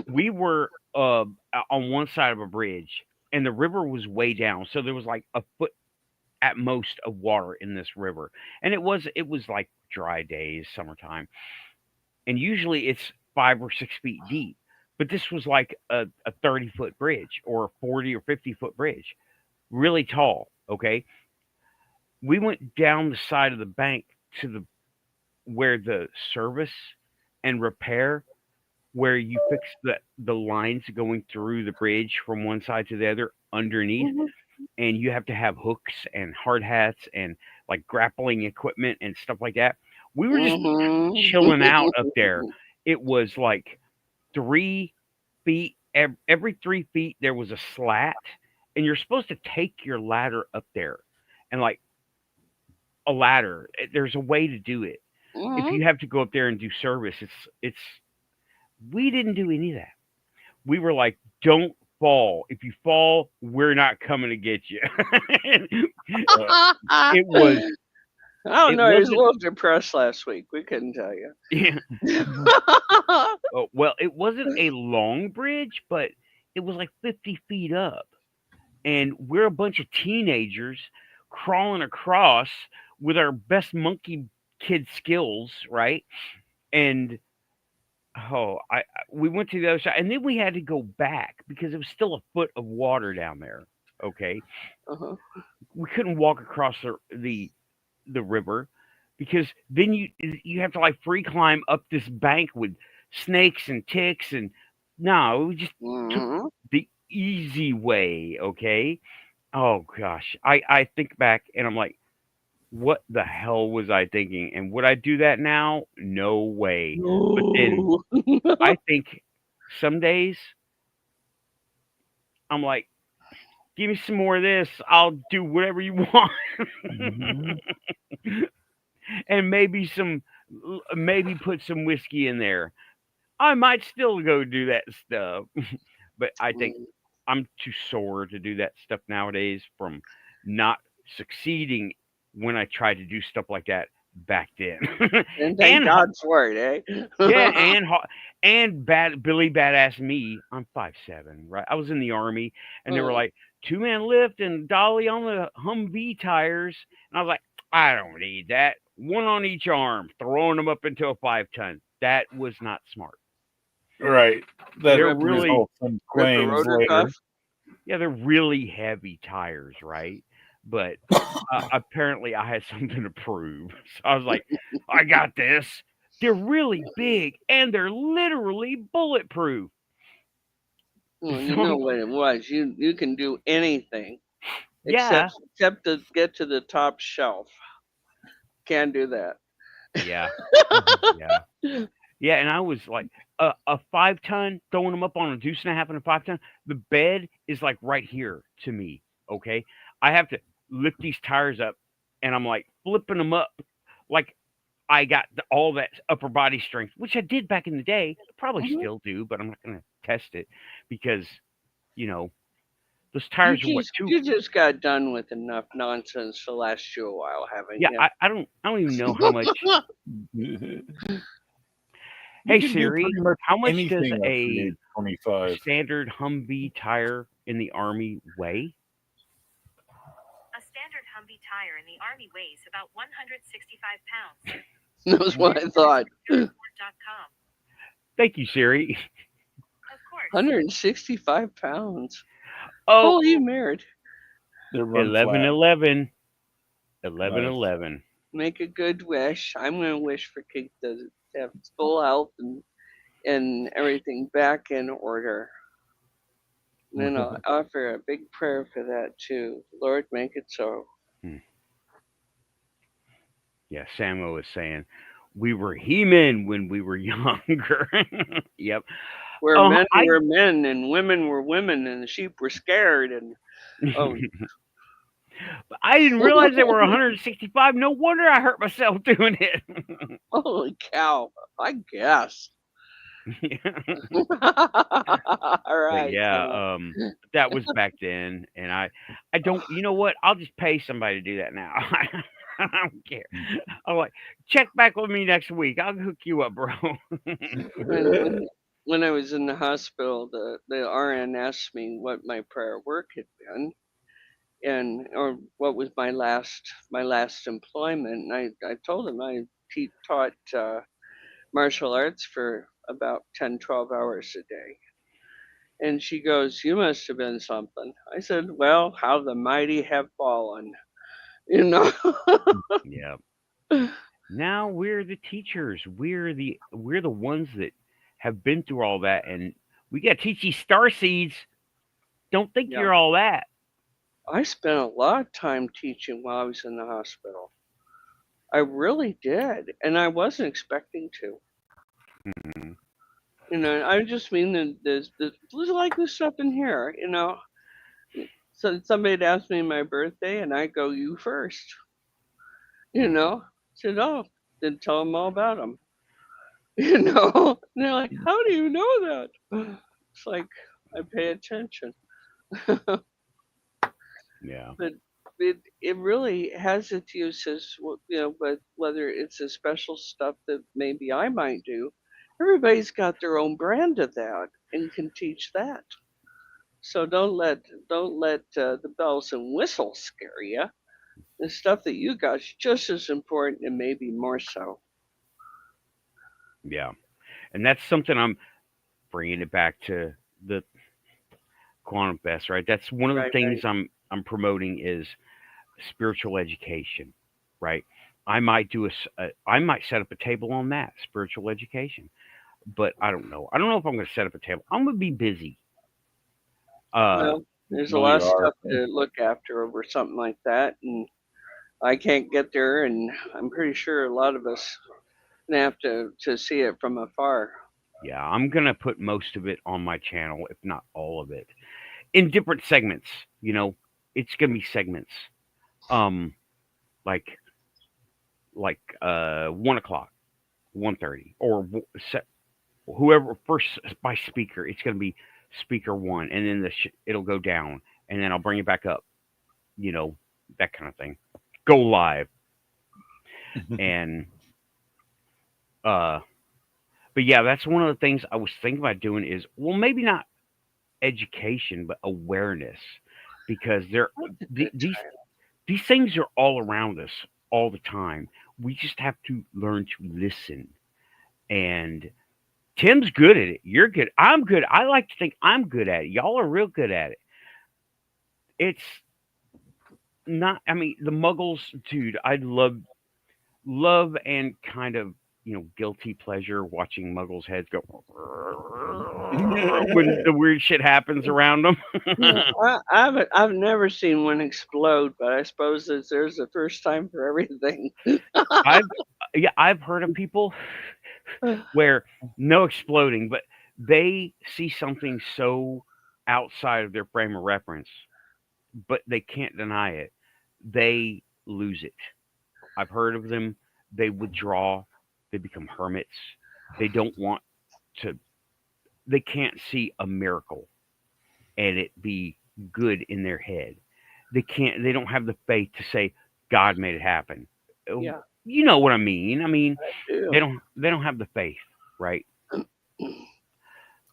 We were on one side of a bridge, and the river was way down, so there was like a foot at most of water in this river, and it was like dry days, summertime, and usually it's 5 or 6 feet deep. But this was like a 30-foot bridge or a 40 or 50-foot bridge, really tall. Okay, we went down the side of the bank to the where the service and repair where you fix the lines going through the bridge from one side to the other underneath, and you have to have hooks and hard hats and like grappling equipment and stuff like that. We were just chilling out up there. It was like 3 feet every 3 feet there was a slat, and you're supposed to take your ladder up there, and like a ladder, there's a way to do it. If you have to go up there and do service, it's we didn't do any of that. We were like, don't fall. If you fall, we're not coming to get you. It was. I don't It know. He was a wasn't. little depressed last week. We couldn't tell you. Yeah. Well, it wasn't a long bridge, but it was like 50 feet up, and we're a bunch of teenagers crawling across with our best monkey kid skills, right? And we went to the other side, and then we had to go back because it was still a foot of water down there. Okay, we couldn't walk across the river because then you have to like free climb up this bank with snakes and ticks, and no, we just took the easy way. Okay, oh gosh, I think back and I'm like, what the hell was I thinking? And would I do that now? No way. But then I think some days I'm like, give me some more of this. I'll do whatever you want. Mhm. And maybe put some whiskey in there. I might still go do that stuff. But I think Mm. I'm too sore to do that stuff nowadays from not succeeding when I tried to do stuff like that back then. And thank and God for it, yeah, eh? and bad Billy Badass me. I'm 5'7", right? I was in the army, and they were Mm. like 2-man lift and dolly on the Humvee tires, and I was like, I don't need that. One on each arm, throwing them up into a 5-ton. That was not smart. Right. That They're Rip, really, results in rip a claims rotor later. cuff. yeah, they're really heavy tires, right? But apparently, I had something to prove, so I was like, I got this. They're really big and they're literally bulletproof. Well, you So know I'm, what it was. You can do anything yeah, except to get to the top shelf. Can't do that. yeah, yeah, yeah. And I was like a 5-ton, throwing them up on a deuce and a half and a 5-ton. The bed is like right here to me. Okay, I have to lift these tires up, and I'm like flipping them up, like I got all that upper body strength, which I did back in the day. Probably Mhm. still do, but I'm not going to test it because you know those You tires are what just two. you just got done with enough nonsense to last you a while, haven't Yeah, you? I don't even know how much. You Hey can do Siri, pretty much how much does anything up to the a age of 25. standard Humvee tire in the Army weigh? A standard Humvee tire in the Army weighs about 165 pounds. That's what I thought. Report.com. Thank you, Siri. Of course. 165 pounds. Oh, Holy married. They run 11, flat. 11. 11, Nice. 11. Make a good wish. I'm going to wish for Kate to have full health and everything back in order. And then I'll offer a big prayer for that too. Lord, make it so. Yeah, Samo was saying we were he-men when we were younger. Yep. Where men I were men and women were women and the sheep were scared and oh I didn't realize they were 165. No wonder I hurt myself doing it. holy cow. I guess. All But right. yeah, So that was back then, and I don't. You know what? I'll just pay somebody to do that now. I don't care. I'm like, check back with me next week. I'll hook you up, bro. when I was in the hospital, the RN asked me what my prior work had been, and or what was my last employment. And I told him I taught martial arts for about 10, 12 hours a day. And she goes, "You must have been something." I said, "Well, how the mighty have fallen, you know." Yeah. Now we're the teachers. We're the ones that have been through all that, and we got to teach these starseeds. Don't think Yeah, you're all that. I spent a lot of time teaching while I was in the hospital. I really did, and I wasn't expecting to. Mhm. You know, I just mean that there's like this stuff in here. You know, so somebody'd ask me my birthday, and I go, "You first." You know, said, "Oh," then tell them all about them. You know, and they're like, "How do you know that?" It's like I pay attention, Yeah. but it really has its uses. You know, but whether it's the special stuff that maybe I might do, everybody's got their own brand of that and can teach that. So don't let the bells and whistles scare you. The stuff that you got is just as important and maybe more so. Yeah. And that's something I'm bringing it back to the Quantum Fest, right? That's one of the Right, things right. I'm promoting is spiritual education, right? I might I might set up a table on that spiritual education, but I don't know. I don't know if I'm going to set up a table. I'm going to be busy. Uh, Well, there's a No, lot you of are. stuff to look after over something like that, and I can't get there, and I'm pretty sure a lot of us gonna have to see it from afar. Yeah, I'm gonna put most of it on my channel, if not all of it, in different segments. You know, it's gonna be segments. Um, like 1 o'clock, 1:30, or whoever first by speaker. It's gonna be speaker one, and then it'll go down, and then I'll bring it back up. You know, that kind of thing. Go live, and uh, but yeah, that's one of the things I was thinking about doing. Is, well, maybe not education, but awareness, because That's a good these title. these things are all around us all the time. We just have to learn to listen. And Tim's good at it. You're good. I'm good. I like to think I'm good at it. Y'all are real good at it. It's not. I mean, the Muggles, dude. I love and kind of, guilty pleasure watching Muggles' heads go when the weird shit happens around them. Yeah, I've never seen one explode, but I suppose that there's a first time for everything. I've I've heard of people where no exploding, but they see something so outside of their frame of reference, but they can't deny it. They lose it. I've heard of them. They withdraw. They become hermits. They don't want to. They can't see a miracle and it be good in their head. They can't. They don't have the faith to say God made it happen. Yeah, You know what I mean? I mean, I do. they don't have the faith, right?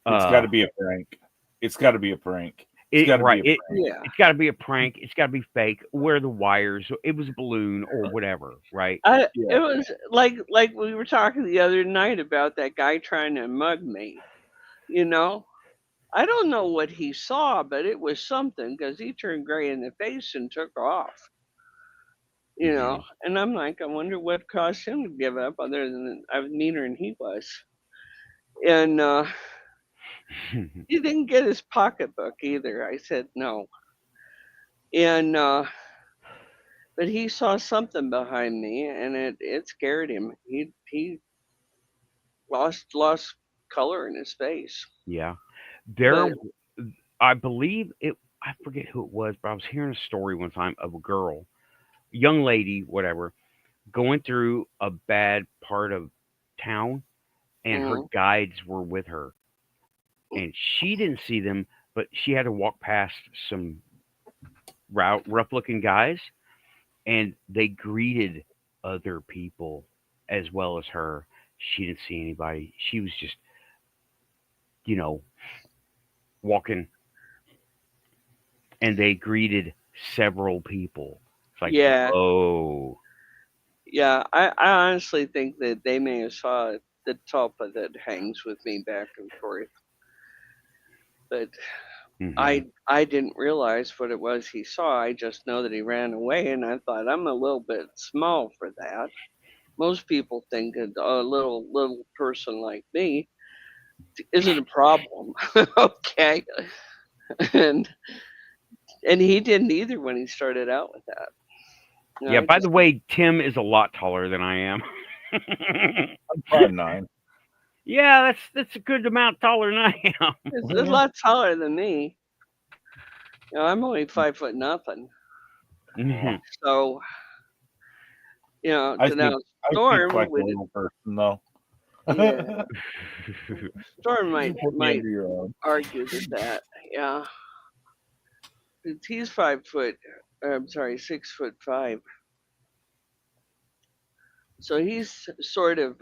It's got to Uh, be a prank. It's got to be a prank. It's got to right. be a prank. Yeah, It's got to be a prank. It's got to be fake. Where the wires? It was a balloon or whatever, right? it Yeah. was like we were talking the other night about that guy trying to mug me. You know, I don't know what he saw, but it was something because he turned gray in the face and took off. Hmm. And I'm like, I wonder what caused him to give up, other than I was meaner than he was. And he didn't get his pocketbook either. I said no. And but he saw something behind me, and it scared him. He lost color in his face. Yeah, there. But I believe it. I forget who it was, but I was hearing a story one time of a girl, young lady, whatever, going through a bad part of town, and her mm, guides were with her, and she didn't see them, but she had to walk past some rough-looking guys, and they greeted other people as well as her. She didn't see anybody. She was just, you know, walking, and they greeted several people. It's like, yeah, whoa. yeah. I honestly think that they may have saw the tulpa that hangs with me back and forth, but Hmm. I didn't realize what it was he saw. I just know that he ran away, and I thought I'm a little bit small for that. Most people think that a little person like me isn't a problem. Okay, and he didn't either when he started out with that. Yeah. I By the just way, Tim is a lot taller than I am. I'm 5'9". Yeah, that's a good amount taller than I am. it's a lot taller than me. I'm only 5 foot nothing. Mhm. So I now think Storm like a would, little person though. yeah, Storm You might put me might under your arm. argue that, yeah. He's 5 foot. I'm sorry, 6'5". So he's sort of,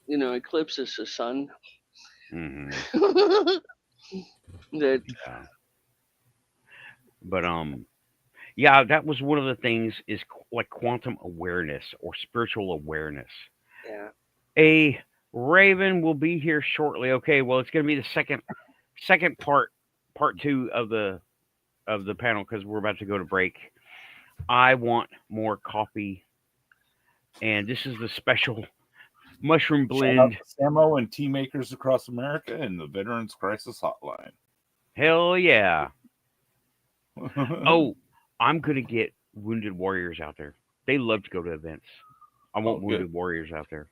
eclipses the sun. Mhm. that Yeah. But yeah, that was one of the things is like quantum awareness or spiritual awareness. yeah, A Raven will be here shortly. Okay, well, it's going to be the second part two of the panel because we're about to go to break. I want more coffee, and this is the special mushroom Shout out blend. to Samo and tea makers across America and the Veterans Crisis Hotline. Hell yeah! Oh, I'm gonna get wounded warriors out there. They love to go to events. I want Oh, good. wounded warriors out there.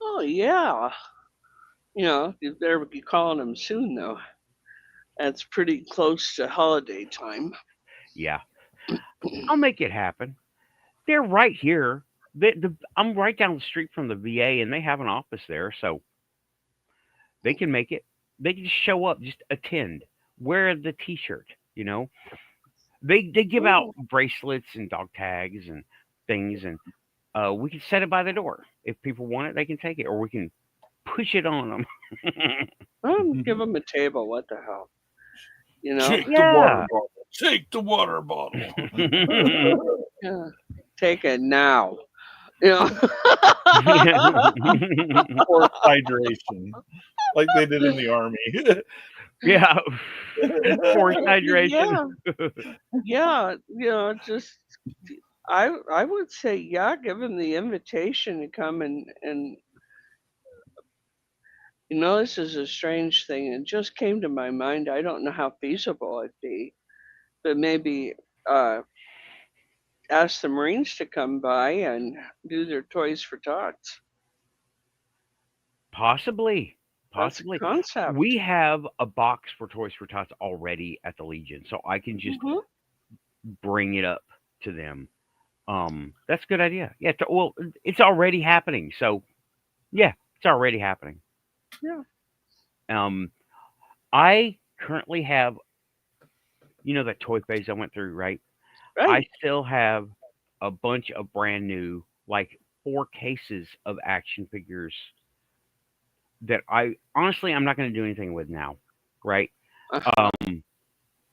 oh yeah, You better be calling them soon, though. That's pretty close to holiday time. Yeah, I'll make it happen. They're right here. I'm right down the street from the VA, and they have an office there, so they can make it. They can just show up, just attend, wear the T-shirt. They give out Oh, bracelets and dog tags and things, and we can set it by the door. If people want it, they can take it, or we can push it on them. give them a table. What the hell? You know? Take the Yeah. water bottle. Take the water bottle. Yeah. Take it now. You know? Or hydration, like they did in the army. Yeah. Forced hydration. Yeah. Just I would say, yeah, give them the invitation to come and this is a strange thing. It just came to my mind. I don't know how feasible it'd be, but maybe ask the Marines to come by and do their Toys for Tots. Possibly. That's a concept. We have a box for Toys for Tots already at the Legion, so I can just Mhm. bring it up to them. That's a good idea. Yeah. Well, it's already happening. So, yeah, it's already happening. Yeah. I currently have, that toy phase I went through, right? I Right. still have a bunch of brand new, like 4 cases of action figures that I'm not going to do anything with now, right? Uh-huh.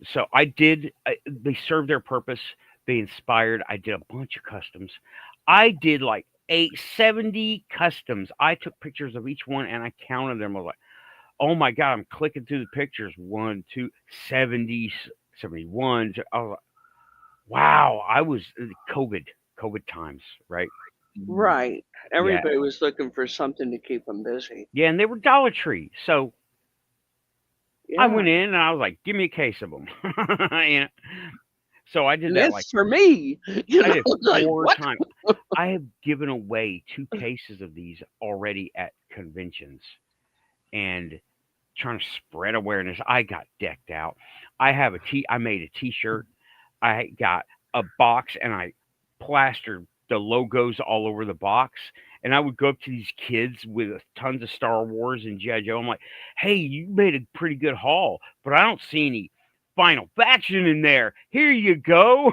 So they served their purpose. They inspired. I did a bunch of customs. I did like 70 customs. I took pictures of each one and I counted them. I was like, oh my God, I'm clicking through the pictures. 1, 2, 70, 71. I was like, wow, I was COVID times, right? Right. Everybody was looking for something to keep them busy. Yeah, and they were Dollar Tree. So Yeah. I went in and I was like, give me a case of them. So I did And that it's like for me. I did Like, 4 what? times. I have given away 2 cases of these already at conventions and trying to spread awareness. I got decked out. I made a T-shirt. I got a box and I plastered the logos all over the box. And I would go up to these kids with tons of Star Wars and G.I. Joe. I'm like, hey, you made a pretty good haul, but I don't see any Final Faction in there. Here you go.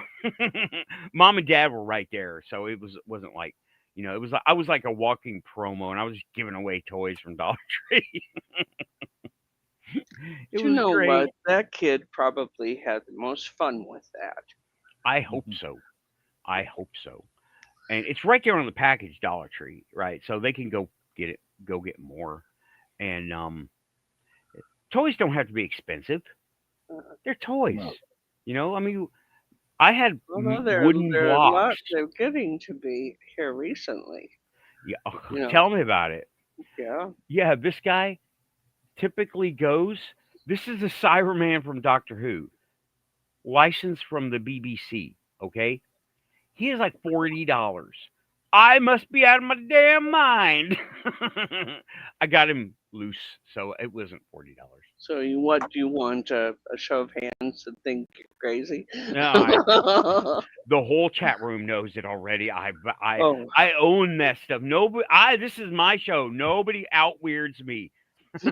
Mom and Dad were right there. So wasn't like, I was like a walking promo and I was just giving away toys from Dollar Tree. It You was know great. what? That kid probably had the most fun with that. I hope so. I hope so. And it's right there on the package, Dollar Tree, right? So they can go get it, go get more. And toys don't have to be expensive. They're toys. No. I mean, I had Although wooden they're a lot, blocks. they're getting to be here recently. Yeah, tell me about it. Yeah. Yeah, this guy typically goes. This is the Cyberman from Doctor Who, licensed from the BBC. Okay, he is like $40. I must be out of my damn mind. I got him loose, so it wasn't $40. So what do you want? A show of hands to think you're crazy? No, the whole chat room knows it already. I own that stuff. Nobody. This is my show. Nobody out weirds me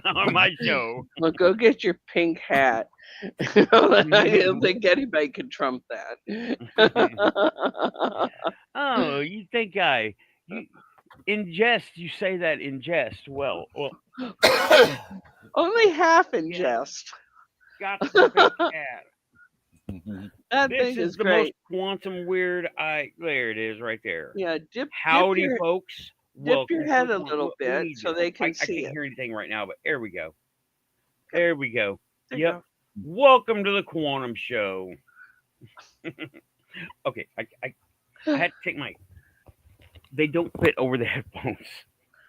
on my show. Well, go get your pink hat. I don't think anybody can trump that. Oh, you think in jest? You say that in jest. Well, Only half in jest. got the pink hat. That This thing is is the great. most quantum weird. There it is, right there. Yeah, Howdy, folks. Dip your Welcome head to a little we bit need so to- they can I see can't it. hear anything right now, but there we go. There we go. There you Yep. Welcome to the Quantum Show. Okay, I had to take my. They don't fit over the headphones.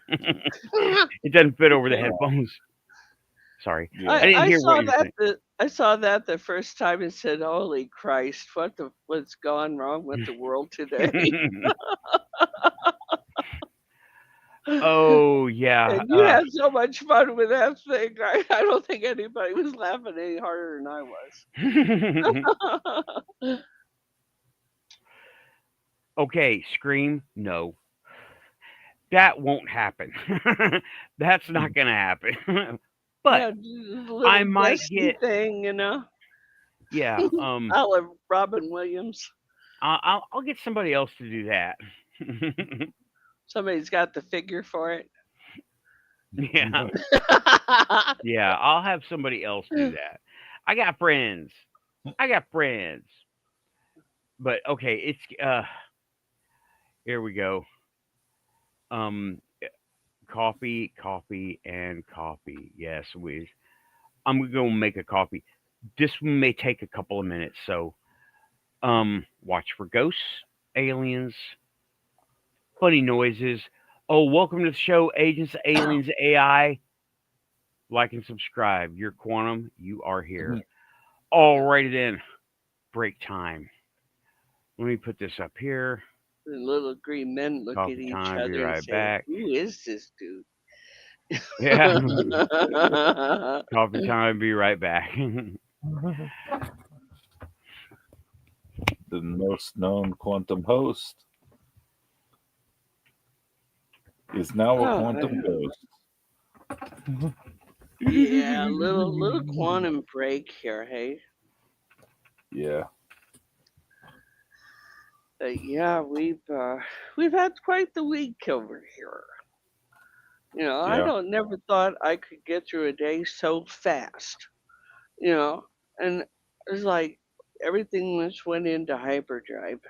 It doesn't fit over the headphones. Sorry, I didn't hear what you said. I saw that the first time and said, "Holy Christ, what's gone wrong with the world today?" Oh yeah. And you had so much fun with that thing. I don't think anybody was laughing any harder than I was. Okay, Scream. No, that won't happen. That's not gonna happen. But Yeah, just a I little might dusty get. thing, Yeah. I love Robin Williams. I'll get somebody else to do that. Somebody's got the figure for it. Yeah. Yeah. I'll have somebody else do that. I got friends. I got friends. But okay, it's here we go. Um, coffee, coffee, and coffee. Yes, I'm gonna make a coffee. This one may take a couple of minutes, so watch for ghosts, aliens, funny noises. Oh, welcome to the show, agents, aliens, AI. Like and subscribe. You're quantum. You are here. All righty then. Break time. Let me put this up here. The little green men look at Coffee each time. Be other and right say, back. "Who is this dude?" Yeah. Coffee time. Be right back. The most known quantum host is now a quantum ghost. Yeah, little quantum break here, hey. Yeah. Yeah, we've had quite the week over here. I Yeah. don't never thought I could get through a day so fast. You know, and it's like everything just went into hyperdrive,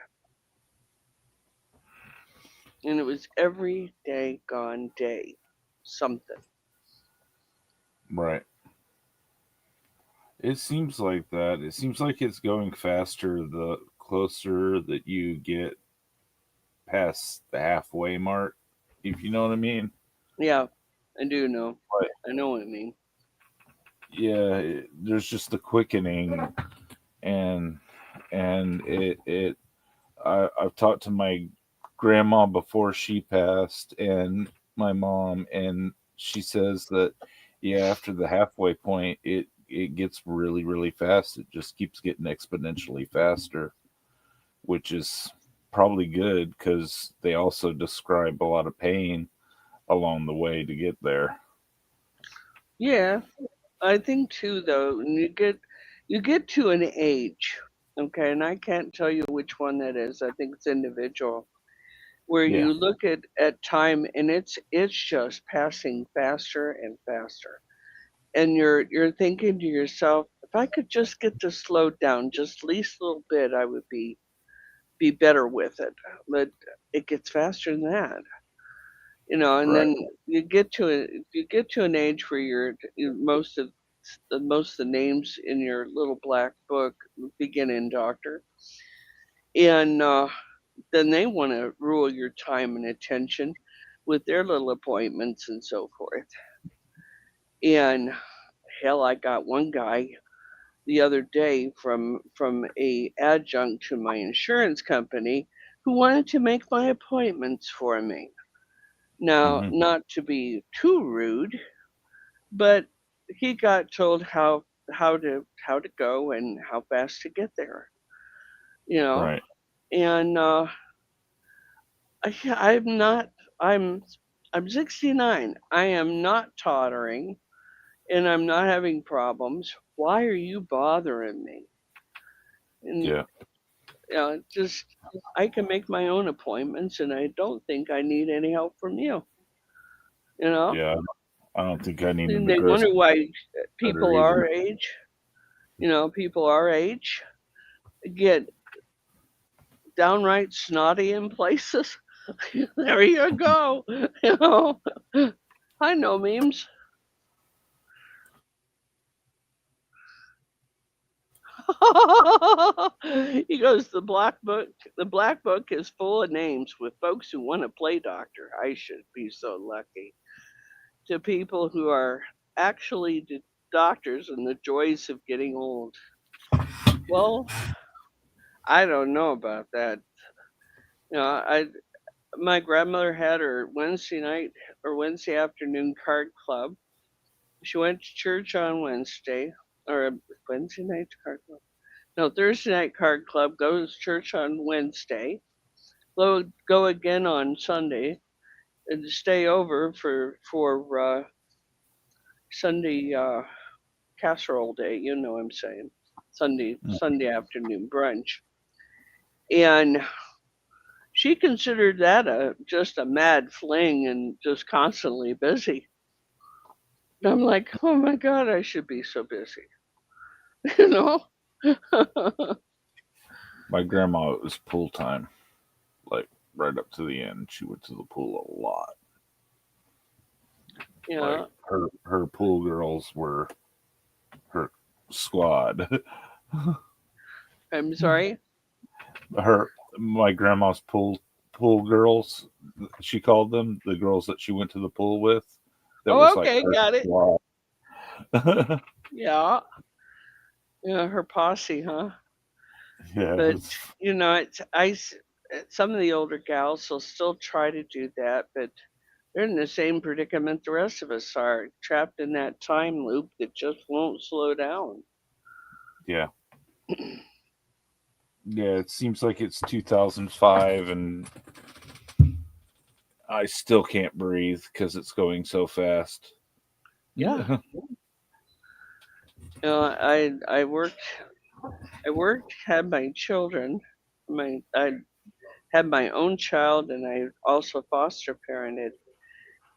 and it was every day gone day, something. Right. It seems like that. It seems like it's going faster the closer that you get past the halfway mark, if you know what I mean. Yeah, I do know. But I know what I mean. yeah, there's just a quickening, and I've talked to my grandma before she passed, and my mom, and she says that yeah, after the halfway point, it gets really really fast. It just keeps getting exponentially faster, which is probably good because they also describe a lot of pain along the way to get there. Yeah, I think too though, when you get to an age, okay, and I can't tell you which one that is. I think it's individual, where Yeah, you look at time and it's just passing faster and faster. And you're thinking to yourself, if I could just get this slowed down just least a little bit, I would be better with it. But it gets faster than that. And right. then you get to an age where most of the names in your little black book begin in doctor, and then they want to rule your time and attention with their little appointments and so forth. And hell, I got one guy the other day from a adjunct to my insurance company who wanted to make my appointments for me. Now, Hmm. not to be too rude, but he got told how to go and how fast to get there. You know, Right. and I'm not. I'm 69. I am not tottering, and I'm not having problems. Why are you bothering me? And Yeah. just I can make my own appointments, and I don't think I need any help from you. You know, Yeah. I don't think I need and an they aggressive wonder why better people either. our age, people our age get downright snotty in places. There you go. You know, I know memes. He goes, the black book. The black book is full of names with folks who want to play doctor. I should be so lucky. To people who are actually doctors and the joys of getting old. Well, I don't know about that. I my grandmother had her Wednesday night or Wednesday afternoon card club. She went to church on Wednesday, or Wednesday night card club. No, Thursday night card club. Goes to church on Wednesday. Go again on Sunday, and stay over for Sunday casserole day. You know what I'm saying? Sunday afternoon brunch, and she considered that just a mad fling and just constantly busy. And I'm like, oh my god, I should be so busy, you know. My grandma, it was pool time, like right up to the end. She went to the pool a lot. Yeah. Like her pool girls were her squad. I'm sorry. My grandma's pool girls, she called them, the girls that she went to the pool with. That was Oh, like okay, her got it. squad. Yeah. Yeah, her posse, huh? Yeah, But you know, some of the older gals will still try to do that, but they're in the same predicament the rest of us are, trapped in that time loop that just won't slow down. yeah. Yeah, it seems like it's 2005 and I still can't breathe because it's going so fast. Yeah. You know, I worked, had my children, I had my own child, and I also foster parented,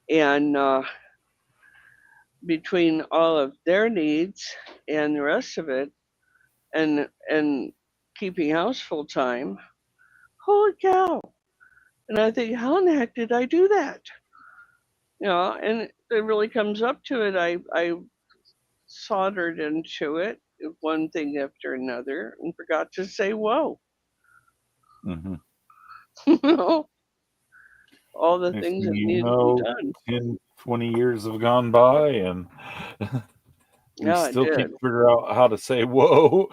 and between all of their needs and the rest of it, and keeping house full time, holy cow! And I think, how in the heck did I do that? You know, and it really comes up to it. I soldered into it, one thing after another, and forgot to say whoa. Mm-hmm. You know, all the If things that you needed to be know, done. 10, 20 years have gone by and we Yeah, I still did. can't figure out how to say whoa.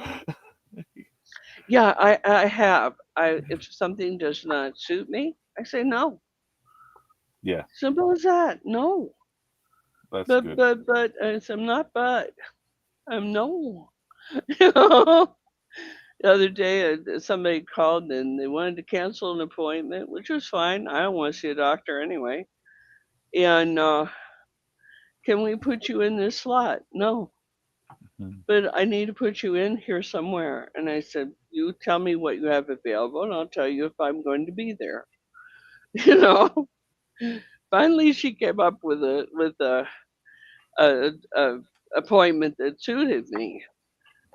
Yeah, I have. If something does not suit me, I say no. Yeah, Simple as that. No. that's But good. I'm not but. I'm no. You know? The other day, somebody called and they wanted to cancel an appointment, which was fine. I don't want to see a doctor anyway. And can we put you in this slot? No, Mhm. but I need to put you in here somewhere. And I said, you tell me what you have available, and I'll tell you if I'm going to be there. You know. Finally, she came up with a appointment that suited me.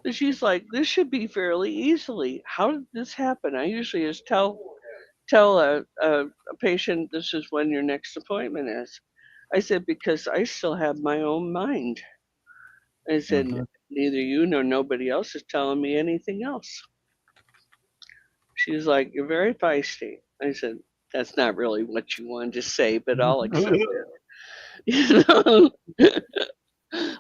But she's like, this should be fairly easily. How did this happen? I usually just tell a patient this is when your next appointment is. I said, because I still have my own mind. I said, Mhm. neither you nor nobody else is telling me anything else. She's like, you're very feisty. I said, that's not really what you wanted to say, but I'll accept it. You know,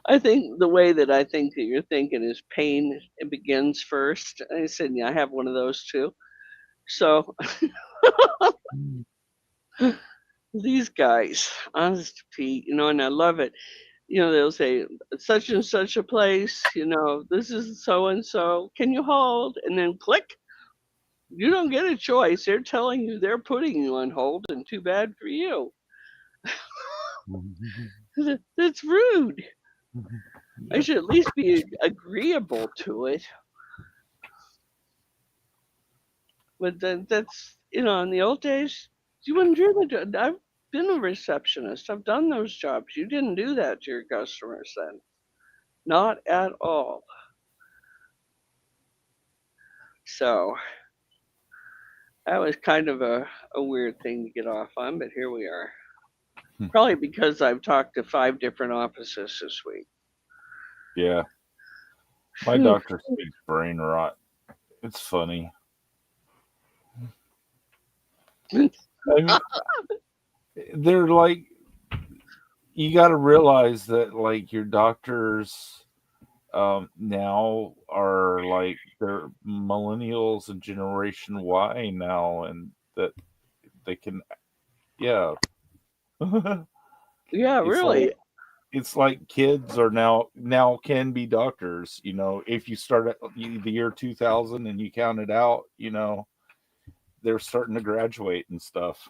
I think the way that I think that you're thinking is pain. It begins first. I said, yeah, I have one of those too. So these guys, honest to Pete, you know, and I love it. You know, they'll say such and such a place. You know, this is so and so. Can you hold? And then click. You don't get a choice. They're telling you they're putting you on hold, and too bad for you. That's rude. I Yeah. should at least be agreeable to it. But that's, you know, in the old days, you wouldn't dream of doing. I've been a receptionist. I've done those jobs. You didn't do that to your customers then, not at all. So that was kind of a weird thing to get off on, but here we are. Probably because I've talked to 5 different offices this week. Yeah. My Phew. doctor speaks brain rot. It's funny. I mean, they're like, you got to realize that, like, your doctors now are like, they're millennials and Generation Y now, and that they can Yeah. Yeah, It's really. like kids are now can be doctors. If you start at the year 2000 and you count it out, they're starting to graduate and stuff.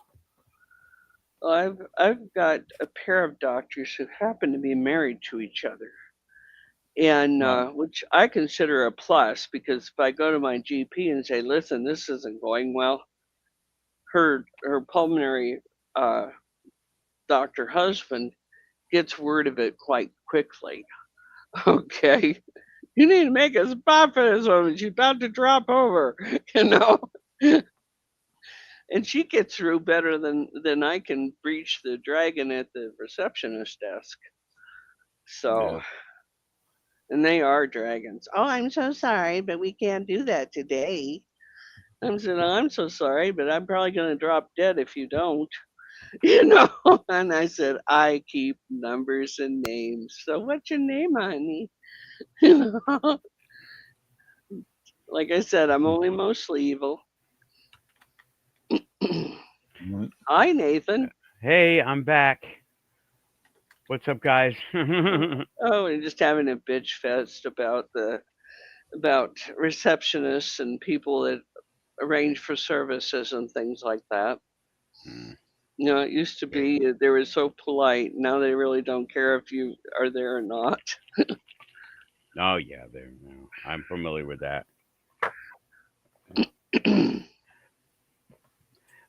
Well, I've got a pair of doctors who happen to be married to each other, and No. which I consider a plus because if I go to my GP and say, "Listen, this isn't going well," her pulmonary uh, doctor husband gets word of it quite quickly. Okay, you need to make a spot for this woman. She's about to drop over, you know. And she gets through better than I can breach the dragon at the receptionist desk. So, Yeah. and they are dragons. Oh, I'm so sorry, but we can't do that today. I'm saying, I'm so sorry, but I'm probably going to drop dead if you don't, you know. And I said, I keep numbers and names. So what's your name, honey? You know, like I said, I'm only mostly evil. Mhm. Hi, Nathan. Hey, I'm back. What's up, guys? Oh, we're just having a bitch fest about receptionists and people that arrange for services and things like that. Mm, It used to be they were so polite. Now they really don't care if you are there or not. oh yeah, there. No, I'm familiar with that.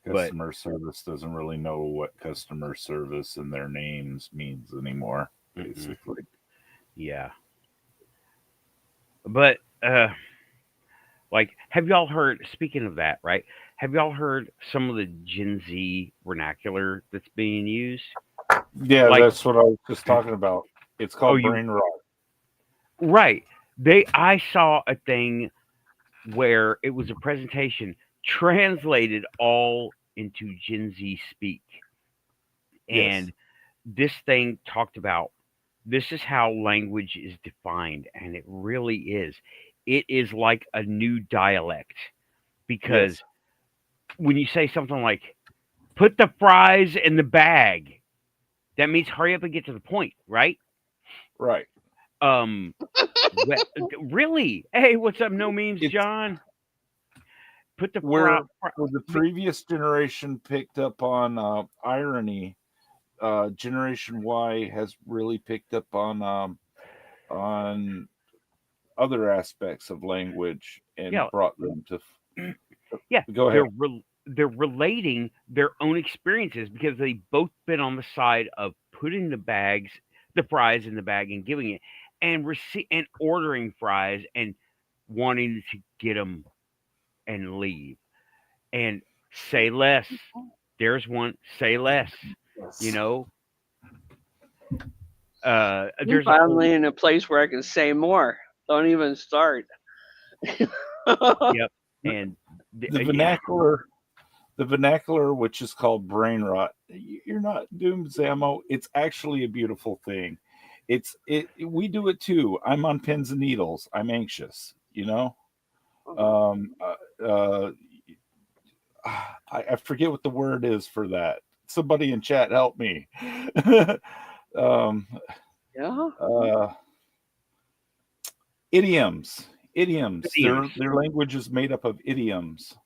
But Customer service doesn't really know what customer service and their names means anymore, mm-mm, basically. yeah, but like, have y'all heard? Speaking of that, right? Have y'all heard some of the Gen Z vernacular that's being used? Yeah, Like, that's what I was just talking about. It's oh, called you brain rot. right? I saw a thing where it was a presentation translated all into Gen Z speak, Yes. and this thing talked about this is how language is defined, and it really is. It is like a new dialect because Yes. when you say something like "put the fries in the bag," that means hurry up and get to the point, right? Right. Um, we- really? Hey, what's up? No memes, It's John. Put the where the previous generation picked up on irony. Generation Y has really picked up on other aspects of language and yeah, brought them to. yeah. Go ahead. They're relating their own experiences because they've both been on the side of putting the fries in the bag and giving it, and ordering fries and wanting to get them and leave and say less. There's one, say less. You Yes. know, I'm there's a whole finally in a place where I can say more. Don't even start. yep, and The yeah, vernacular, which is called brain rot. You're not doomed, Zamo. It's actually a beautiful thing. We do it too. I'm on pins and needles. I'm anxious. Um, uh, uh, I forget what the word is for that. Somebody in chat help me. um, Yeah. uh, idioms. idioms. Their language is made up of idioms,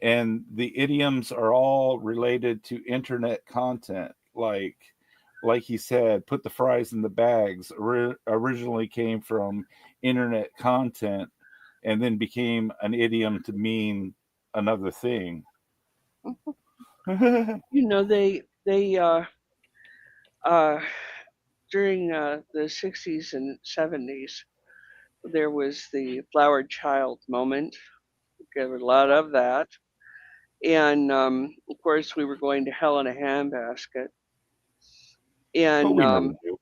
and the idioms are all related to internet content. Like he said, put the fries in the bags. Originally came from internet content, and then became an idiom to mean another thing. They uh during the 60s and 70s there was the flower child moment. There was a lot of that. And of course, we were going to hell in a handbasket. But And we never do.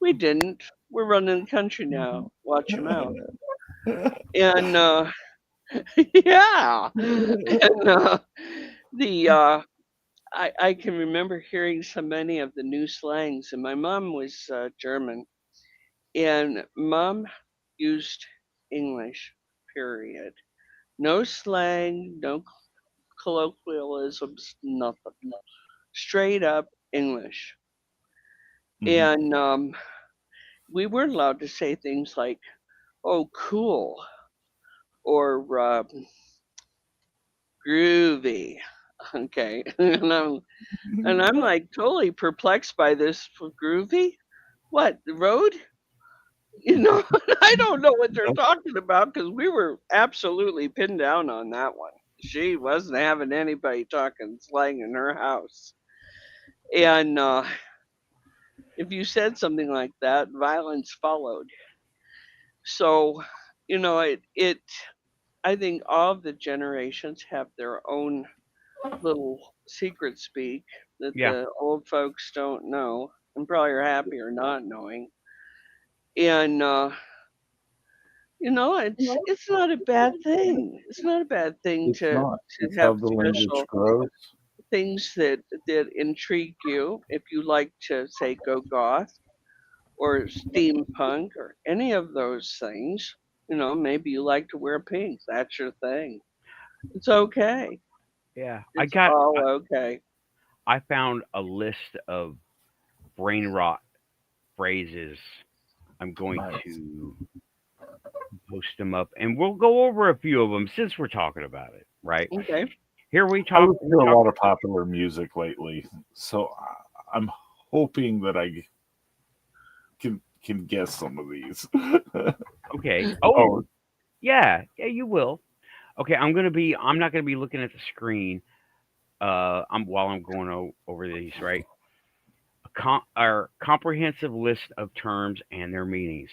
we didn't. We're running the country now. Watch your mouth. And yeah. And the I can remember hearing so many of the new slangs. And my mom was German. And mom used English, period. No slang, no colloquialisms, nothing. Straight up English. Mhm. And we weren't allowed to say things like, oh, cool, or groovy. Okay. And I'm like totally perplexed by this. Groovy? What, the road? I don't know what they're talking about because we were absolutely pinned down on that one. She wasn't having anybody talking slang in her house. And if you said something like that, violence followed. So, it I think all of the generations have their own little secret speak that Yeah. the old folks don't know and probably are happier not knowing. And it's not a bad thing. It's not a bad thing It's to not. It's how have the language special grows. things that intrigue you. If you like to say go goth or steampunk or any of those things, maybe you like to wear pink. That's your thing. It's okay. Yeah. It's all okay. I found a list of brain rot phrases. I'm going Nice. to post them up, and we'll go over a few of them since we're talking about it, right? Okay. Here we I talk. listen to a lot of popular music lately, so I'm hoping that I can guess some of these. Okay. Oh, Oh, yeah, you will. Okay, I'm not gonna be looking at the screen. While I'm going over these, right? Our comprehensive list of terms and their meanings.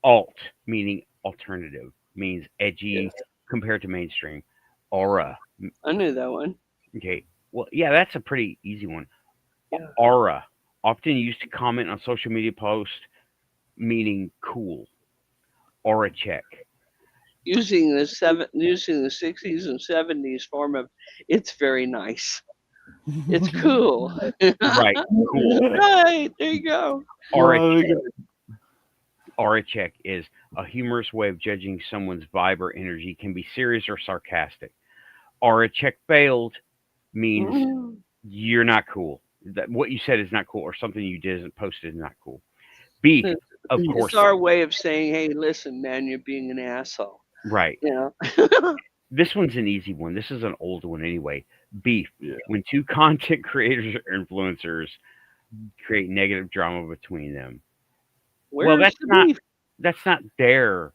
Alt, meaning alternative, means edgy Yes. compared to mainstream. Aura. I knew that one. Okay. Well, yeah, that's a pretty easy one. Yeah. Aura, often used to comment on social media posts, meaning cool. Aura check. Using the 60s and 70s form of it's very nice. It's cool. Right. Cool. Right, there you go. Aura well, check. Aura check is a humorous way of judging someone's vibe or energy, can be serious or sarcastic. Aura check failed means Mm. you're not cool. That what you said is not cool, or something you did isn't posted is not cool. Beef, of course. It's our way of saying, hey, listen, man, you're being an asshole. Right. Yeah. This one's an easy one. This is an old one anyway. Beef. Yeah. When two content creators or influencers create negative drama between them. Where's the beef? That's not their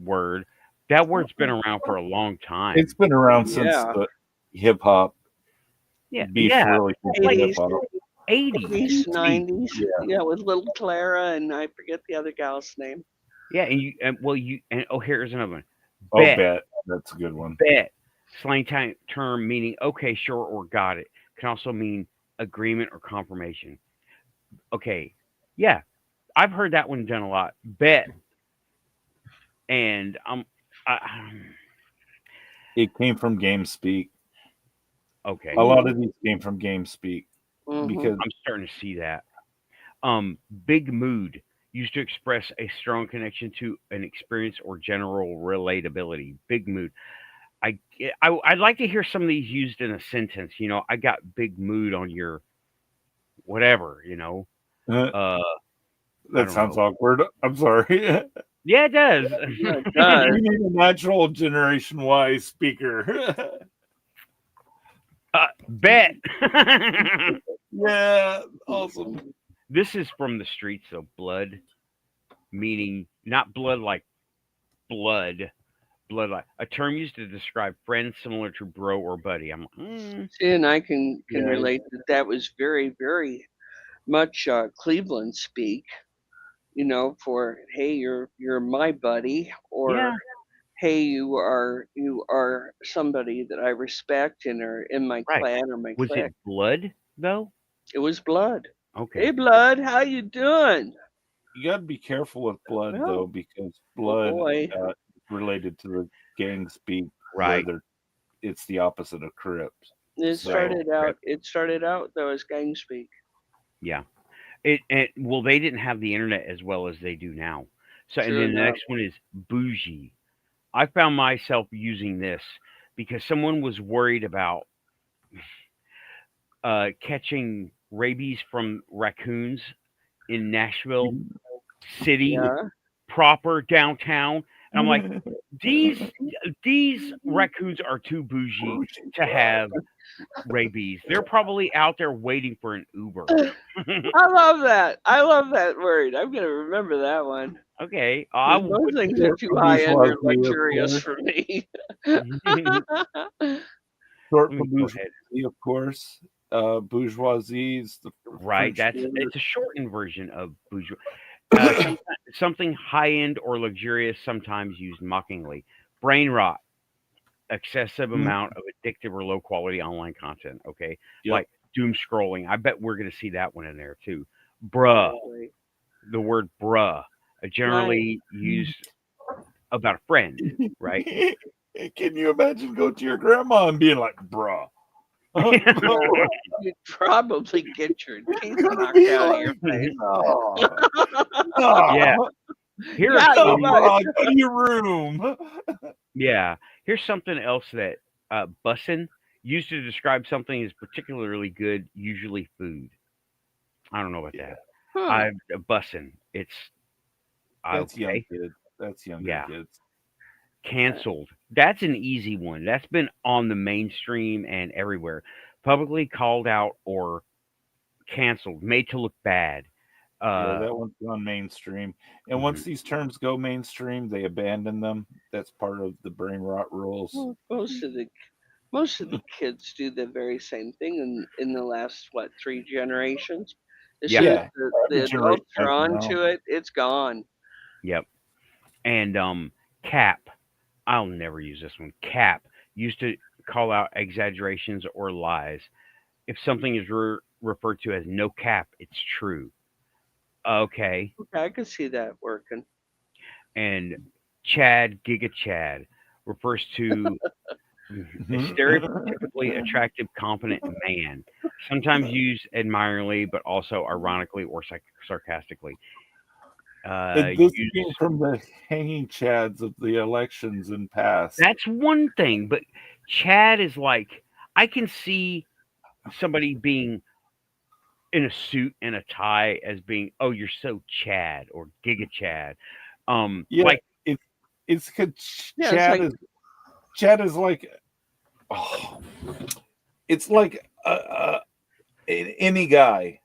word. That word's been around for a long time. It's been around since Yeah. the hip hop. Yeah. Beef Yeah. really came from 80s. hip hop. 80s. 90s. Yeah. Yeah, with little Clara and I forget the other gal's name. Yeah, here's another one. Oh, Bet. bet. That's a good one. Bet. Slang term meaning okay, sure, or got it. Can also mean agreement or confirmation. Okay. Yeah. I've heard that one done a lot. Bet. And It came from game speak. okay. A lot of these came from game speak Mhm. because I'm starting to see that. Big mood used to express a strong connection to an experience or general relatability. Big mood. I'd like to hear some of these used in a sentence. I got big mood on your whatever. Uh, that sounds awkward. I'm sorry. Yeah, it does. Yeah, it does. You need a natural Generation Y speaker. Bet. Yeah, awesome. This is from the streets of blood, meaning not blood like blood like a term used to describe friends similar to bro or buddy. I'm like, See, and I can Yeah. relate that was very, very much Cleveland speak. For hey, you're my buddy, or yeah, hey, you are somebody that I respect and are in my right. clan or my Was clique. it blood though? It was blood. Okay. Hey, blood, how you doing? You got to be careful with blood, Well, though, because blood boy. is related to the gang speak, Right. where it's the opposite of Crips. It So- started out though as gang speak. Yeah. Well, they didn't have the internet as well as they do now. So, and True then the enough. next one is bougie. I found myself using this because someone was worried about catching rabies from raccoons in Nashville City, Yeah. proper downtown. And I'm like, these raccoons are too bougie to have rabies. They're probably out there waiting for an Uber. I love that. I love that word. I'm gonna remember that one. Okay, I Those things are Short too for high end or bourgeoisie, of luxurious course. for me. Short let for me go ahead. bourgeoisie, of course. Bourgeoisie is the Right, French word. it's a shortened version of bourgeois. Something high end or luxurious, sometimes used mockingly. Brain rot, excessive amount of addictive or low quality online content. Okay, Yep. like doom scrolling. I bet we're going to see that one in there too. Bruh, Probably. the word bruh, generally used about a friend, right? Can you imagine going to your grandma and being like, bruh? You'd probably get your teeth knocked Be out of like, your face. Yeah. Here's Yeah, Come you might. on, go to your room. Yeah. Here's something else that bussin' used to describe something as particularly good, usually food. I don't know about that. Huh. Bussin'. It's That's young okay. kids. That's younger Yeah. kids. Canceled. That's an easy one. That's been on the mainstream and everywhere. Publicly called out or canceled, made to look bad. Yeah, that one's gone mainstream. And once these terms go mainstream, they abandon them. That's part of the brain rot rules. Well, most of the kids do the very same thing in the last 3 generations. As soon Yeah. as the Every adults are generation now. onto it, it's gone. Yep. And cap. I'll never use this one. Cap used to call out exaggerations or lies. If something is referred to as no cap, it's true. Okay. Okay, I can see that working. And Chad, Giga Chad, refers to a stereotypically attractive, confident man, sometimes used admiringly, but also ironically or sarcastically. And this Used, came from the hanging chads of the elections in past. that's one thing, but Chad is like, I can see somebody being in a suit and a tie as being, oh, you're so Chad or Giga Chad. Yeah, Like, it's because Yeah, Chad is like, it's like any guy,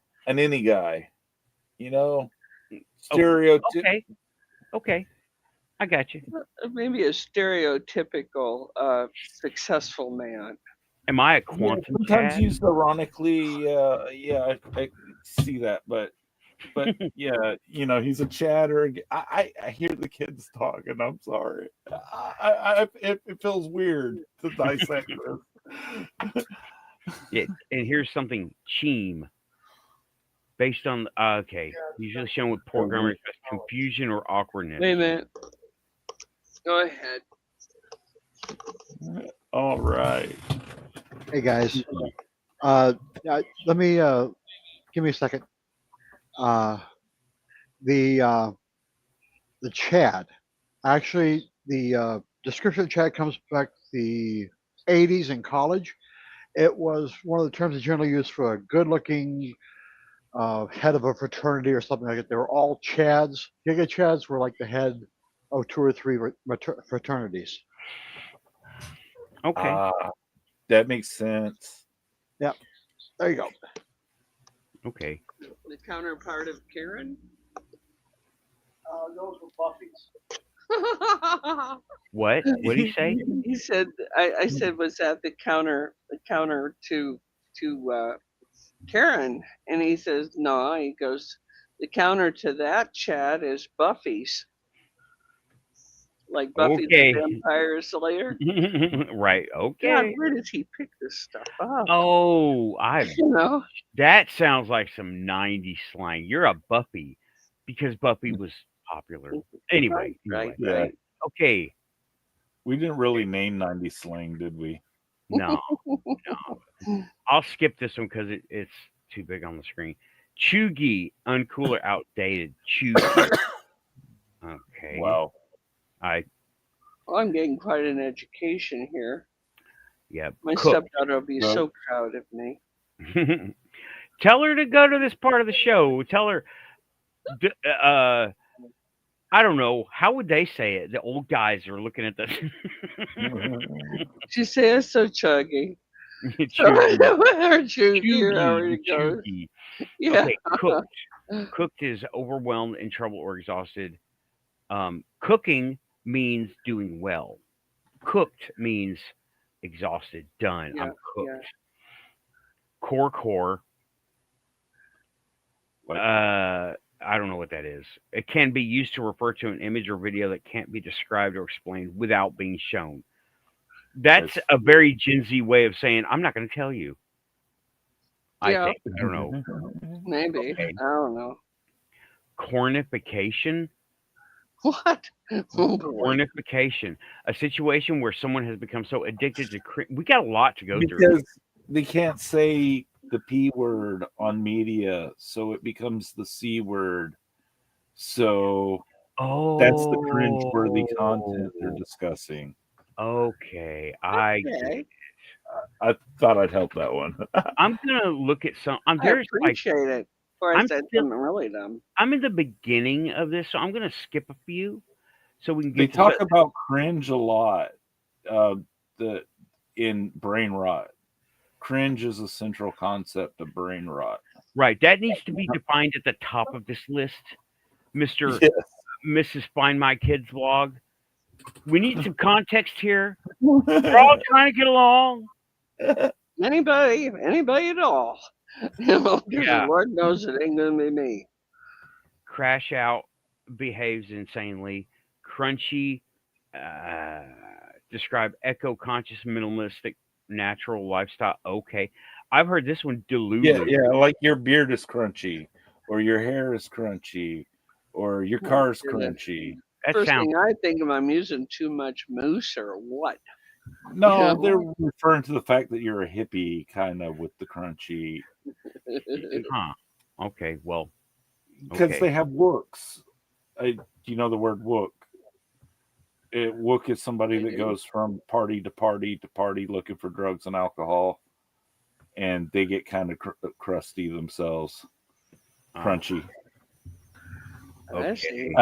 you know, stereotype. okay, I got you. maybe a stereotypical successful man. Am I a Yeah, quantum sometimes Chad? used ironically. Yeah, I see that, but yeah, he's a Chad or I hear the kids talking. I'm sorry, it feels weird to dissect this. Yeah, and here's something cheem. Based on okay, usually shown with poor grammar, confusion or awkwardness. Wait a minute. Go ahead. All right. Hey guys, let me give me a second. The Chad, actually, the description of Chad comes back the 80s in college. It was one of the terms that's generally used for a good-looking head of a fraternity or something like that. They were all Chads. Giga Chads were like the head of 2 or 3 fraternities. Okay, That makes sense. Yep. There you go. okay. The counterpart of Karen. Those were Buffy's. What? What did he say? He said, I said, was that the counter to Karen? And he says, no. He goes, the counter to that, Chad, is Buffy's. Like Buffy Okay. the Vampire Slayer. Right. God, Okay. where does he pick this stuff up? Oh, You know? that sounds like some '90s slang. You're a Buffy because Buffy was popular. Anyway. Right. Yeah. Okay. We didn't really name 90s slang, did we? No. I'll skip this one because it's too big on the screen. Chuggy, uncool or outdated. Chuggy. Okay. Wow. I Well, I'm getting quite an education here. Yeah. My Cooked. stepdaughter will be Well- so proud of me. Tell her to go to this part of the show. Tell her, I don't know. How would they say it? The old guys are looking at this. She says so chuggy. Chuggy. Or chuggy, or however Chuggy. it goes. Chuggy. Yeah. Okay, cooked. Cooked is overwhelmed, in trouble, or exhausted. Cooking means doing well. Cooked means exhausted, done. Yeah, I'm cooked. yeah. Core. I don't know what that is. It can be used to refer to an image or video that can't be described or explained without being shown. That's a very Gen Z way of saying, I'm not going to tell you. I Yeah. think. I don't know. Maybe. Okay. I don't know. Cornification. What? Oh, boy. Cornification. A situation where someone has become so addicted to we got a lot to go through. Because they can't say the P word on media, so it becomes the C word. So that's the cringeworthy content they're discussing. Okay, I get Okay. it. I thought I'd help that one. I'm gonna look at some. I There's like appreciate it. Before I I'm said still- something really dumb. I'm in the beginning of this, so I'm gonna skip a few so we can They get to talk some- about cringe a lot in brain rot. Cringe is a central concept of brain rot. right. That needs to be defined at the top of this list, Mister Yes. Mrs. Find My Kids blog. We need some context here. We're all trying to get along. Anybody at all. Because Yeah. Lord knows it ain't gonna be me. Crash out, behaves insanely. Crunchy, describe echo conscious, minimalistic, natural lifestyle. Okay. I've heard this one, delulu. Yeah, like your beard is crunchy, or your hair is crunchy, or your car's crunchy. That First sounds thing I think of, I'm using too much mousse or what? No, Yeah. they're referring to the fact that you're a hippie, kind of with the crunchy, huh. Okay, well, because okay. they have wooks. Do you know the word wook? Wook is somebody that goes from party to party to party looking for drugs and alcohol, and they get kind of crusty themselves, crunchy. I see.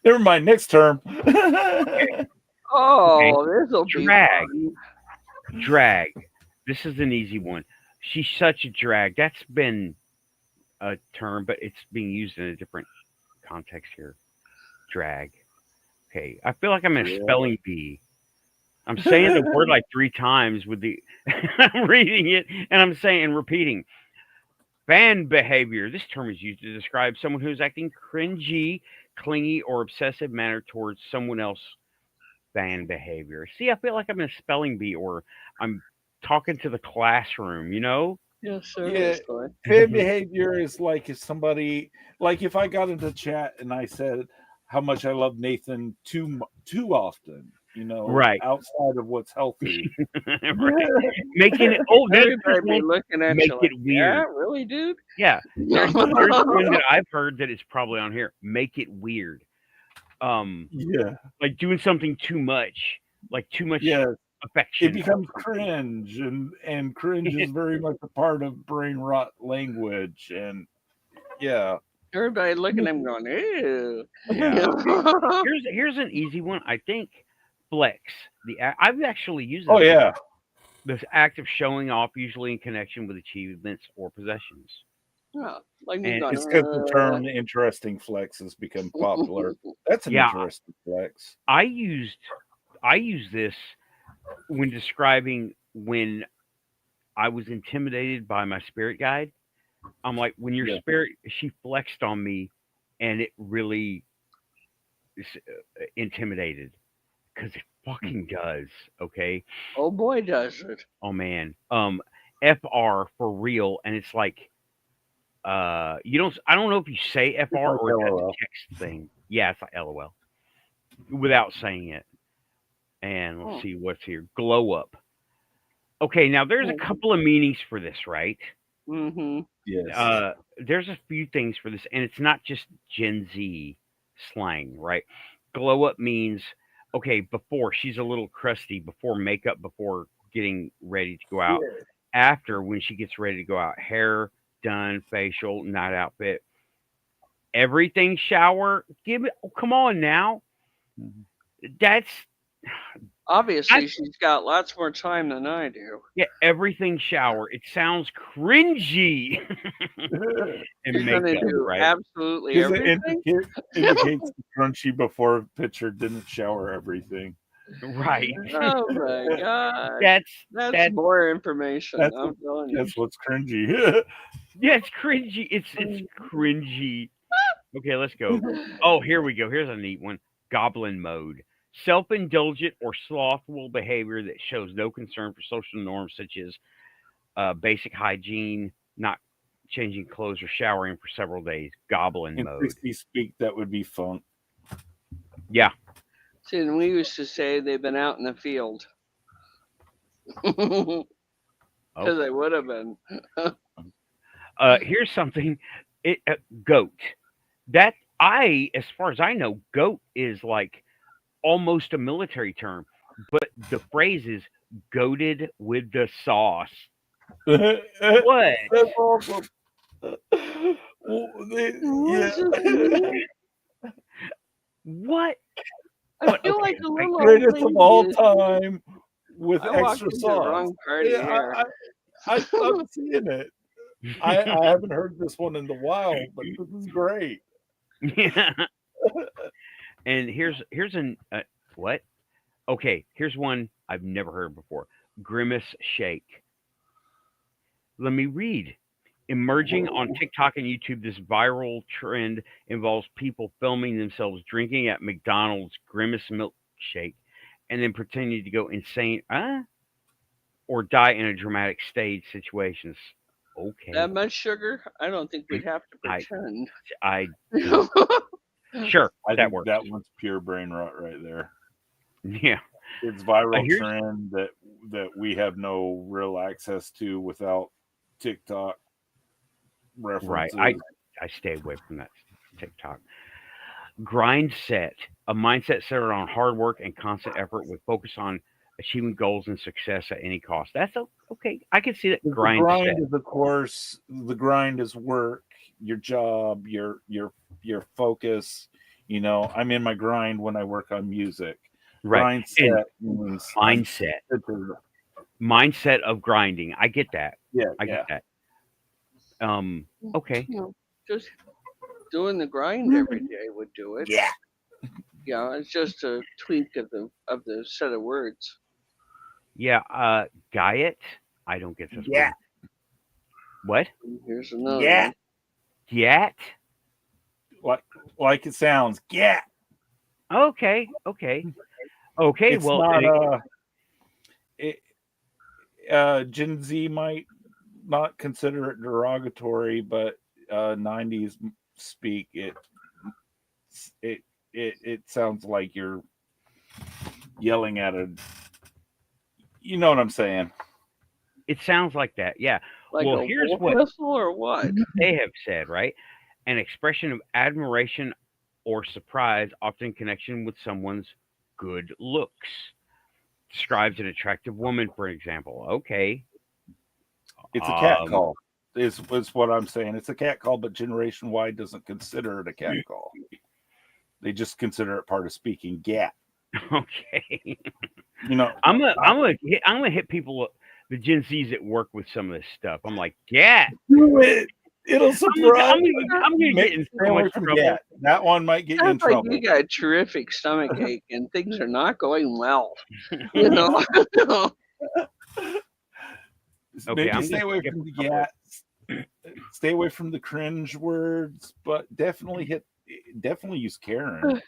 Never mind. Next term. Oh, this'll be Drag. fun. Drag. This is an easy one. She's such a drag. That's been a term, but it's being used in a different context here. Drag. Okay. I feel like I'm in a spelling bee. I'm saying the word like 3 times with the I'm reading it and I'm saying and repeating. Fan behavior. This term is used to describe someone who's acting cringy, clingy, or obsessive manner towards someone else. Fan behavior. See, I feel like I'm in a spelling bee or I'm talking to the classroom, you know? Yes, sir. Yeah. That's fine. Fan behavior is like if somebody, like if I got into chat and I said how much I love Nathan too often, you know, Right. outside of what's healthy. Right. Making it there's Everybody be one, looking at make you it like, weird. yeah, really, dude? Yeah. There's one that I've heard that is probably on here. Make it weird. Yeah. Like doing something too much. Like too much Yeah. affection. It becomes cringe, and cringe is very much a part of brain rot language. And yeah. Everybody looking at him going, ew. Yeah. Here's an easy one. I think flex. I've actually used this. Oh yeah. This act of showing off, usually in connection with achievements or possessions. Yeah, like And going, It's because the term interesting flex has become popular. That's an interesting flex. I use this when describing when I was intimidated by my spirit guide. I'm like, when your spirit, she flexed on me, and it really intimidated because it fucking does. Okay. oh boy, does it. Oh man. FR for real, and it's like, you don't. I don't know if you say FR or like that's a LOL. text thing. Yeah, it's like LOL without saying it. And let's see what's here. Glow up. Okay, now there's a couple of meanings for this, right? Mm-hmm. Yes. There's a few things for this, and it's not just Gen Z slang, right? Glow up means okay, before she's a little crusty, before makeup, before getting ready to go out. After, when she gets ready to go out, hair done, facial, night outfit, everything shower. Give it. Oh, come on now. That's Obviously, she's got lots more time than I do. yeah. Everything shower. It sounds cringy. And You're gonna makeup, do right? absolutely Because it everything. indicates the crunchy before picture didn't shower everything. Right. Oh my god, That's that's more information. That's I'm telling you. That's what's cringy. yeah. It's cringy. It's cringy. Okay, let's go. Oh, here we go. Here's a neat one. Goblin mode. Self-indulgent or slothful behavior that shows no concern for social norms such as basic hygiene, not changing clothes or showering for several days. Goblin In mode. 60 speak, that would be funk. Yeah. See, and we used to say they've been out in the field. Because they would have been. Here's something. Goat. That as far as I know, goat is like almost a military term, but the phrase is goated with the sauce. What? That's awesome. What? I feel like a little old Greatest of all lady. time with I walked extra into the sauce. wrong party here. I'm seeing it. I haven't heard this one in the wild, but this is great. Yeah. And here's an what? Okay, here's one I've never heard before. Grimace shake. Let me read. Emerging on TikTok and YouTube, this viral trend involves people filming themselves drinking at McDonald's Grimace milkshake and then pretending to go insane or die in a dramatic stage situations. Okay. That much sugar? I don't think we'd have to pretend. Sure, I that think works. that one's pure brain rot right there. Yeah. It's viral trend that we have no real access to without TikTok references. Right. I stay away from that TikTok. Grind set, a mindset centered on hard work and constant effort with focus on achieving goals and success at any cost. That's okay. I can see that. Grind set. Is, of course, the grind is work, your job, your focus. You know, I'm in my grind when I work on music. Right. Mindset means mindset of grinding. I get that. Yeah, I get that. Okay. You know, just doing the grind every day would do it. Yeah. Yeah, it's just a tweak of the set of words. Yeah, Guyet. I don't get this one. What? Here's another one. Get? Like it sounds. Get. Okay. It's well, not, Gen Z might not consider it derogatory, but 90s speak it sounds like you're yelling at a. You know what I'm saying? It sounds like that. Yeah. Like well, a here's wolf what whistle or what? they have said. Right, an expression of admiration or surprise, often in connection with someone's good looks. Describes an attractive woman, for example. Okay. It's a cat call. Is what I'm saying. It's a cat call, but Generation Y doesn't consider it a cat call. They just consider it part of speaking. Gat. Okay. You know, I'm gonna hit people, the Gen Zs at work with some of this stuff. I'm like, yeah, do it. It'll surprise. I'm gonna get in so much trouble. Gat. That one might get you in trouble. Like you got a terrific stomach ache and things are not going well. You know. Okay, maybe stay away from the gats. Stay away from the cringe words, but definitely use Karen.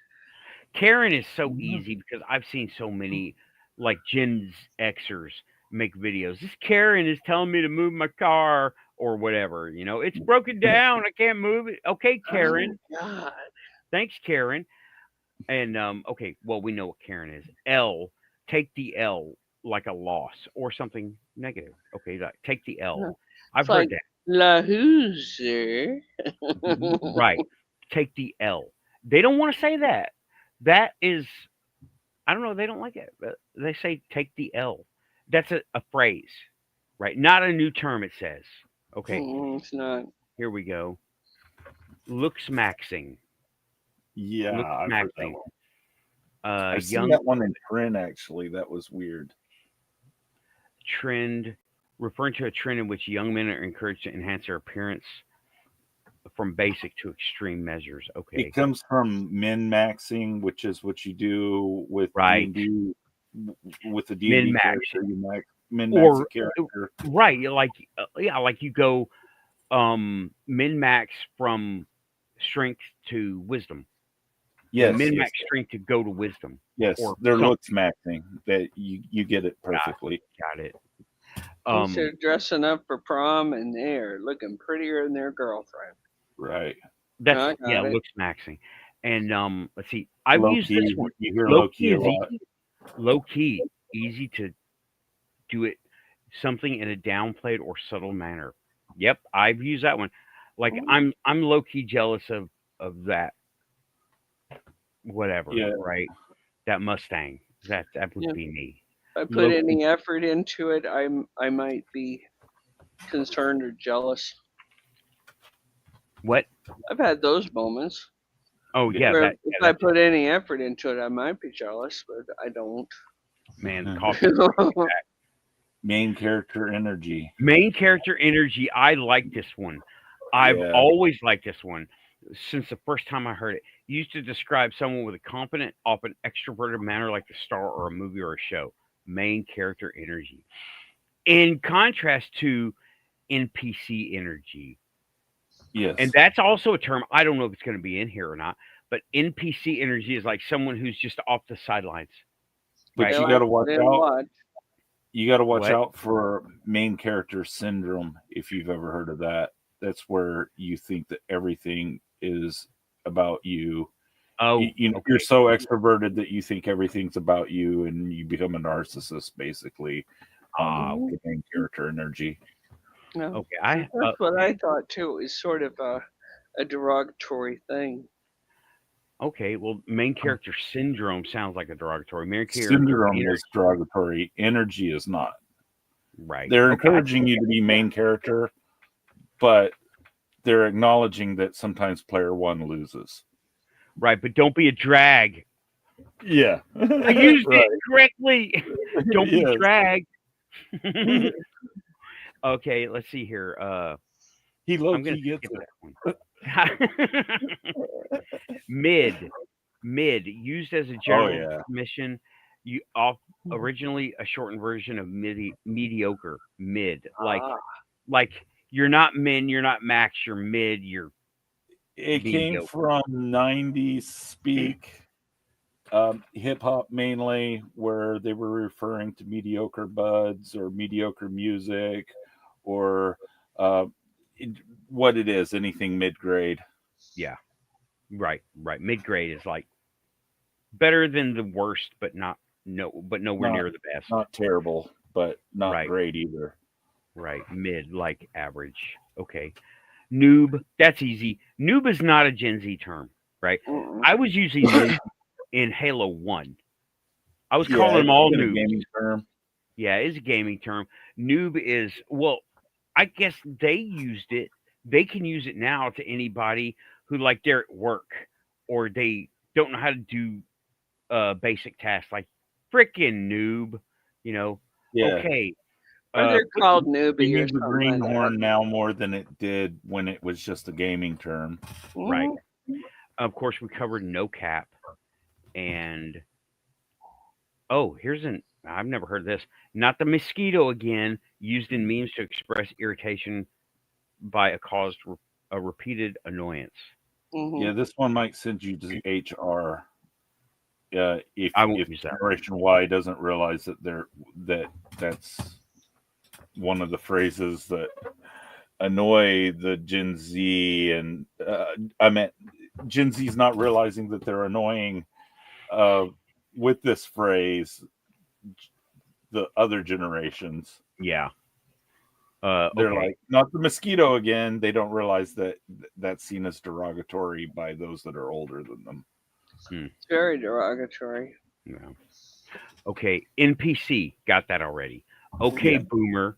Karen is so easy because I've seen so many like Gen Xers make videos. This Karen is telling me to move my car or whatever. You know, it's broken down. I can't move it. Okay, Karen. Oh, God. Thanks, Karen. And okay, well, we know what Karen is. L, take the L like a loss or something negative. Okay, take the L. I've heard that. La Hooser. Right. Take the L. They don't want to say that. That is I don't know. They don't like it. But they say take the L. That's a phrase, right? Not a new term. It says. Okay, It's not. here we go. Looks maxing. Yeah, Looks I've heard that maxing. one. I've seen Young that one in print actually. That was weird. trend, referring to a trend in which young men are encouraged to enhance their appearance from basic to extreme measures. Okay, It comes from min maxing, which is what you do with right. D&D. With the Min D&D max character, you min max a character. right. Like yeah, like you go min max from strength to wisdom. Yes, Min yes, max strength to go to wisdom. yes. Or They're something. looks maxing. That you get it perfectly. Got it. They're dressing up for prom and they're looking prettier than their girlfriend. Right. That's I got it. looks maxing. And let's see. I've Low used key, this one. you hear Low low key key a is lot. easy. Low key, easy to do it something in a downplayed or subtle manner. Yep, I've used that one. Like I'm low key jealous of that whatever, Yeah. right? That Mustang. That would Yeah. be me. If I put Low-key. any effort into it, I might be concerned or jealous. What? I've had those moments. Oh yeah, Where that if I put any effort into it, I might be jealous, but I don't. man, the Mhm. coffee. Main character energy. Main character energy. I like this one. I've Yeah. always liked this one since the first time I heard it. Used to describe someone with a confident, often extroverted manner like a star or a movie or a show. Main character energy. In contrast to NPC energy. Yes. And that's also a term. I don't know if it's going to be in here or not, but NPC energy is like someone who's just off the sidelines. But Right? you got to watch Then out. what? You got to watch What? out for main character syndrome if you've ever heard of that. That's where you think that everything is about you. Oh, Okay. You're so extroverted that you think everything's about you, and you become a narcissist, basically. The main character energy. No. Okay, That's what I thought too. It was sort of a derogatory thing. Okay, well, main character syndrome sounds like a derogatory. Main character Syndrome energy, is derogatory. Energy is not. right? They're Okay, encouraging you to be main character, but they're acknowledging that sometimes player one loses. right, but don't be a drag. Yeah. I used it correctly. Don't be Yes. drag. Okay, let's see here. He I'm low gonna key gets skip it. that one. Mid, used as a general mission. You off originally a shortened version of mediocre. Mid, like you're not min, you're not max, you're mid, you're It mediocre. came from 90s speak, hip hop mainly, where they were referring to mediocre buds or mediocre music, or what it is, anything mid grade. Yeah, right. Mid grade is like better than the worst, but nowhere near the best. Not terrible, but not great either. Right, mid, like average. Okay. Noob, that's easy. Noob is not a Gen Z term, right? I was using noob in Halo 1. I was calling them all noobs. Gaming term. Yeah, it's a gaming term. Noob is, well, I guess they used it. They can use it now to anybody who, like, they're at work or they don't know how to do basic tasks, like freaking noob, you know? Yeah. Okay. Or they're called newbie They or use the something greenhorn like now more than it did when it was just a gaming term. that. Right. Of course, we covered no cap. And, oh, I've never heard of this. Not the mosquito again, used in memes to express irritation by a repeated annoyance. Yeah, this one might send you to HR. If use that Generation Y doesn't realize that that's one of the phrases that annoy the Gen Z, and I meant Gen Z's not realizing that they're annoying with this phrase the other generations. Yeah. They're like, not the mosquito again. They don't realize that that's seen as derogatory by those that are older than them. It's very derogatory. Yeah. Okay, NPC, got that already. Okay, Yeah. boomer,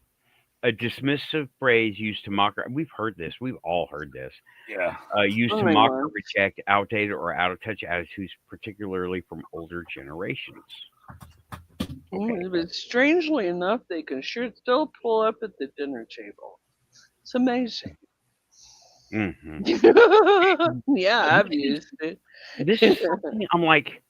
a dismissive phrase used to mock. We've heard this. We've all heard this. Yeah. Used Oh to my mock or God. reject outdated or out of touch attitudes, particularly from older generations. Okay. But strangely enough, they can sure still pull up at the dinner table. It's amazing. hmm Yeah, I've used it. This is something I'm like,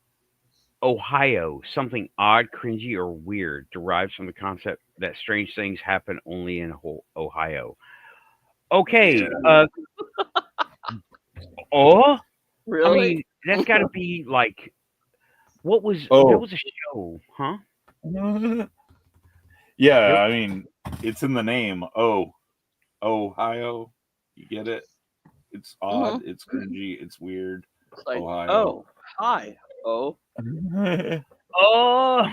Ohio, something odd, cringy, or weird derives from the concept that strange things happen only in Ohio. Okay. Oh, I Really? mean, that's got to be like, what was that? Oh. Was a show, huh? Yeah, There- I mean, it's in the name. Oh, Ohio. You get it? It's odd. It's cringy. It's weird. It's like, Ohio. oh, hi. Oh, Oh,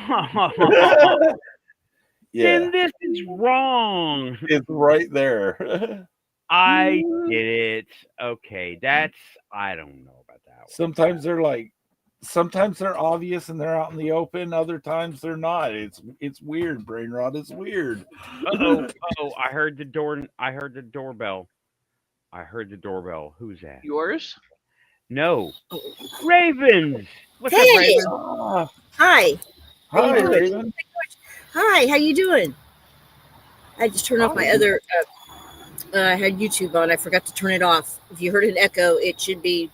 Yeah, then this is wrong. it's right there. I get it. Okay, that's I don't know about that one. Sometimes they're obvious and they're out in the open. Other times they're not. It's weird. Brain rot is weird. Oh, I heard the door. I heard the doorbell. I heard the doorbell. Who's that? yours? No, Ravens. What's up, Hey! Ravens? Ah, Hi. How you hi, doing? Raven. Hi, how you doing? I just turned off my other I had YouTube on. I forgot to turn it off. If you heard an echo, it should be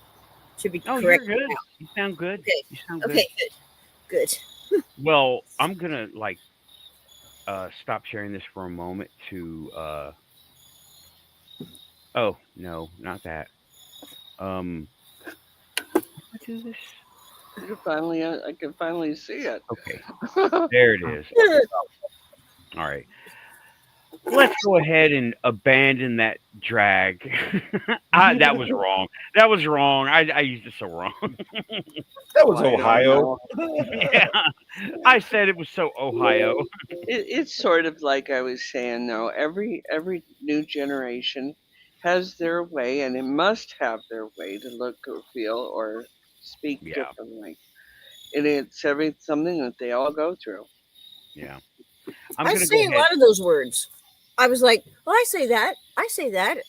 Oh, correct. you're good. You sound good. Okay. You sound good. Okay, good. Well, I'm gonna stop sharing this for a moment to oh no, not that. I do this? I can finally see it. Okay, there it is. All right. Let's go ahead and abandon that drag. That was wrong. That was wrong. I used it so wrong. That was I don't Ohio. Yeah. I said it was so Ohio. It's sort of like I was saying though. Every new generation has their way, and it must have their way to look or feel or speak Yeah. differently. And it's something that they all go through. Yeah. I'm I gonna say go a ahead. lot of those words. I was like, well, I say that. I say that.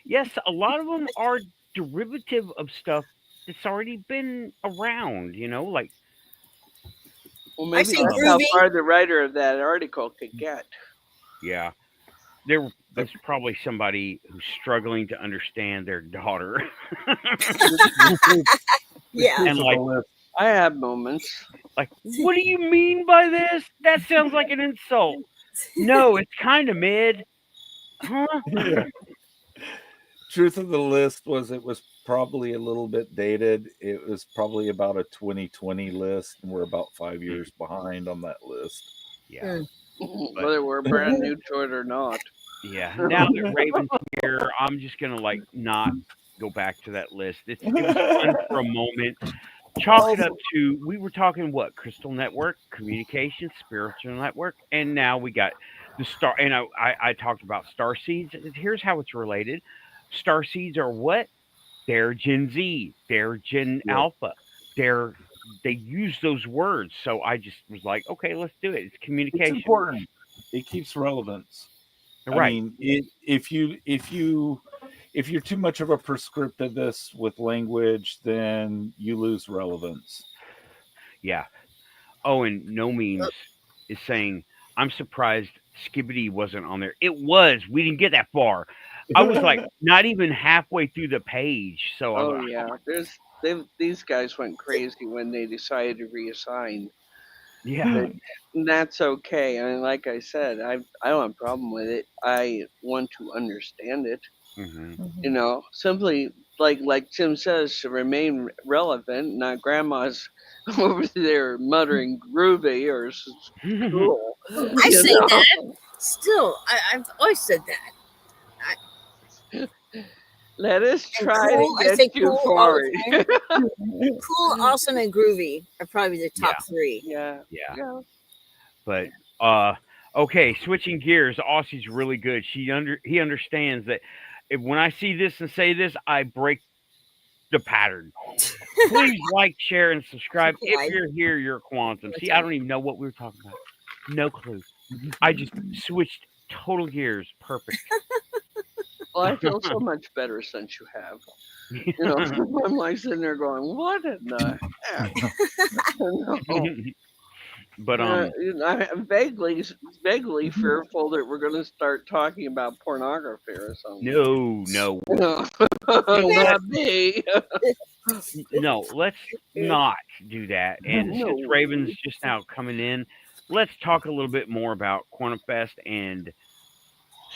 Yes, a lot of them are derivative of stuff that's already been around, like Well, I maybe say that's how groovy. far the writer of that article could get. yeah. There's probably somebody who's struggling to understand their daughter. Yeah. And like I have moments. what do you mean by this? That sounds like an insult. No, it's kind of mid. Huh? Yeah. Truth of the list was it was probably a little bit dated. It was probably about a 2020 list, and we're about 5 years behind on that list. Yeah. Whether we're brand new to it or not. Yeah. Now that Raven's here, I'm just gonna not go back to that list. It was fun for a moment. Chalk it up to we were talking what? Crystal Network, Communication, Spiritual Network, and now we got the star. And I talked about Starseeds. Here's how it's related. Starseeds are what? They're Gen Z. They're Gen Alpha. They use those words. So I just was like, okay, let's do it. It's communication. It's important. It keeps relevance. Right. I mean, if you're too much of a prescriptivist with language, then you lose relevance. Yeah. Oh, and No Memes is saying, I'm surprised Skibbity wasn't on there. It was. We didn't get that far. I was like not even halfway through the page. So I was Oh like, yeah, these guys went crazy when they decided to reassign. yeah. And that's okay. I mean, like I said, I don't have a problem with it. I want to understand it. Mm-hmm. Simply like Tim says, to remain relevant, not grandma's over there muttering groovy or cool. I say that. Still, I've always said that. Let us And try cool, to I say get you cool all forward. the Cool, awesome, and groovy are probably the top three. Yeah. Yeah. But okay, switching gears, Aussie's really good. He understands that when I see this and say this, I break the pattern. Please like, share, and subscribe. Yeah, If you're here, you're quantum. See, I don't even know what we were talking about. No clue. I just switched total gears. Perfect. Well, I feel so much better since you have. You know, I'm like sitting there going, "What in the heck?" But You know, I'm vaguely fearful that we're going to start talking about pornography or something. no, You know, what? not me. no. Let's not do that. And No. since Raven's just now coming in, let's talk a little bit more about Quantum Fest and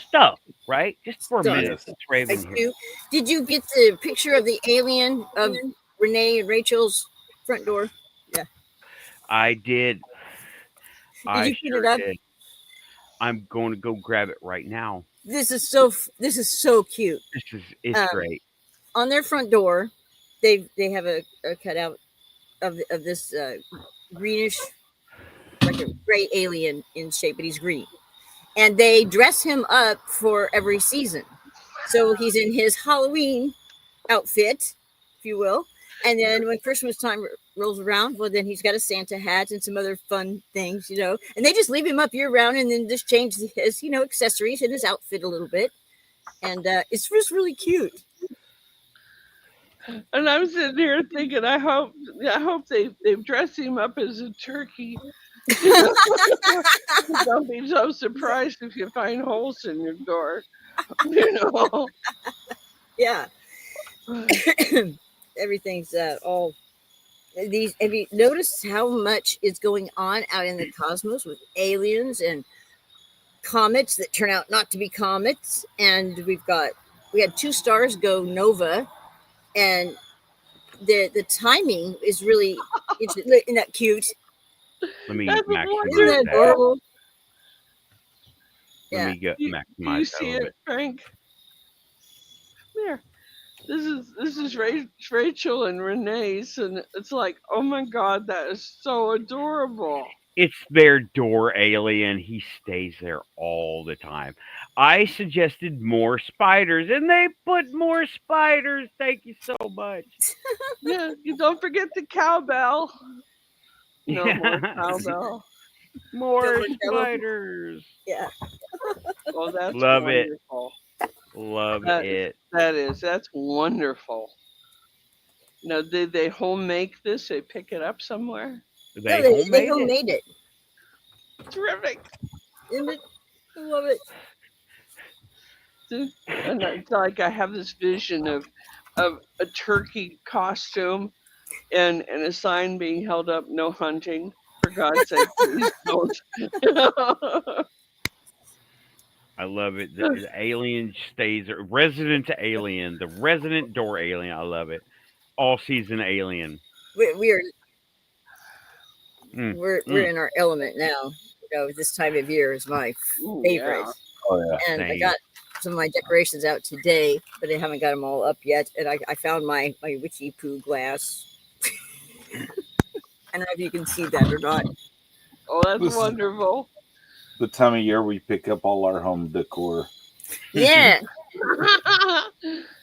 stuff. Right? Just for a Stuff. minute. Since Raven here. Did you get the picture of the alien of Renee and Rachel's front door? Yeah. I did. I you put sure it up? did. I'm going to go grab it right now. This is so cute. It's great. On their front door, they have a cutout of this greenish, like a gray alien in shape, but he's green. And they dress him up for every season. So he's in his Halloween outfit, if you will. And then when Christmas time rolls around, well, then he's got a Santa hat and some other fun things, you know. And they just leave him up year round and then just change his, you know, accessories and his outfit a little bit. And it's just really cute. And I'm sitting here thinking, I hope they've dressed him up as a turkey. Don't be so surprised if you find holes in your door. You know. Yeah. Everything's all these. Have you noticed how much is going on out in the cosmos with aliens and comets that turn out not to be comets? And we had 2 stars go nova, and the timing is really isn't that cute? Let me That's maximize wonderful. Isn't that that. adorable? Let Yeah. me get Do you maximize that a see little it, Frank? There. This is Rachel and Renee's, and it's like, oh my God, that is so adorable. It's their door alien. He stays there all the time. I suggested more spiders, and they put more spiders. Thank you so much. Yeah, you don't forget the cowbell. No more Yeah. cowbell. More Double. spiders. Yeah. Oh, that's Love it. wonderful. Love That- it. That's wonderful. Now, did they home make this? They pick it up somewhere? They No, homemade it. homemade it. Terrific. Isn't it? I love it. And it's like I have this vision of a turkey costume and a sign being held up, no hunting. For God's sake, please don't. I love it. The alien stays there. Resident alien. The resident door alien. I love it. All season alien. We're Mm, we're in our element now. You know, this time of year is my Ooh, favorite. yeah. Oh yeah. And I Same. got some of my decorations out today, but I haven't got them all up yet. And I found my witchy poo glass. I don't know if you can see that or not. Oh, that's This is- wonderful. The time of year we pick up all our home decor. Yeah,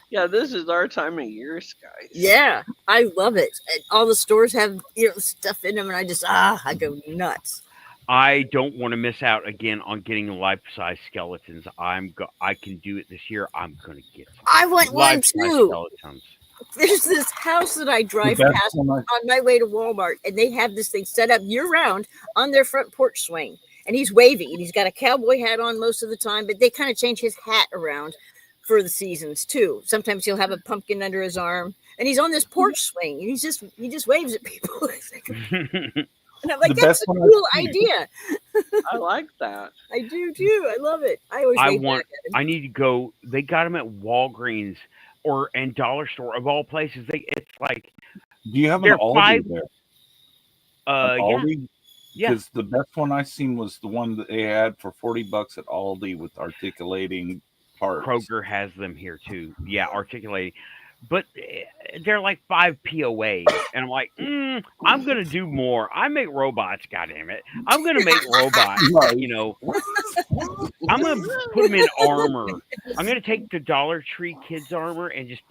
Yeah, this is our time of year, guys. yeah, I love it. And all the stores have stuff in them, and I go nuts. I don't want to miss out again on getting life-size skeletons. I can do it this year. I'm gonna get some I want one life-size too. skeletons. There's this house that I drive The best past one on my way to Walmart, and they have this thing set up year round on their front porch swing. And he's wavy, and he's got a cowboy hat on most of the time, but they kind of change his hat around for the seasons too. Sometimes he'll have a pumpkin under his arm, and he's on this porch swing, and he just waves at people. And I'm like, The that's best a one I've cool seen. idea. I like that. I do too. I love it. I always I wave want. back at him. I need to go. They got them at Walgreens and Dollar Store of all places. It's like Do you have an They're Aldi five- there? yeah, Aldi? yeah. Because the best one I seen was the one that they had for $40 at Aldi with articulating parts. Kroger has them here too. Yeah, articulating. But they're like 5 POA. And I'm like, I'm going to do more. I make robots, goddammit. I'm going to make robots, Right. you know. I'm going to put them in armor. I'm going to take the Dollar Tree kids armor and just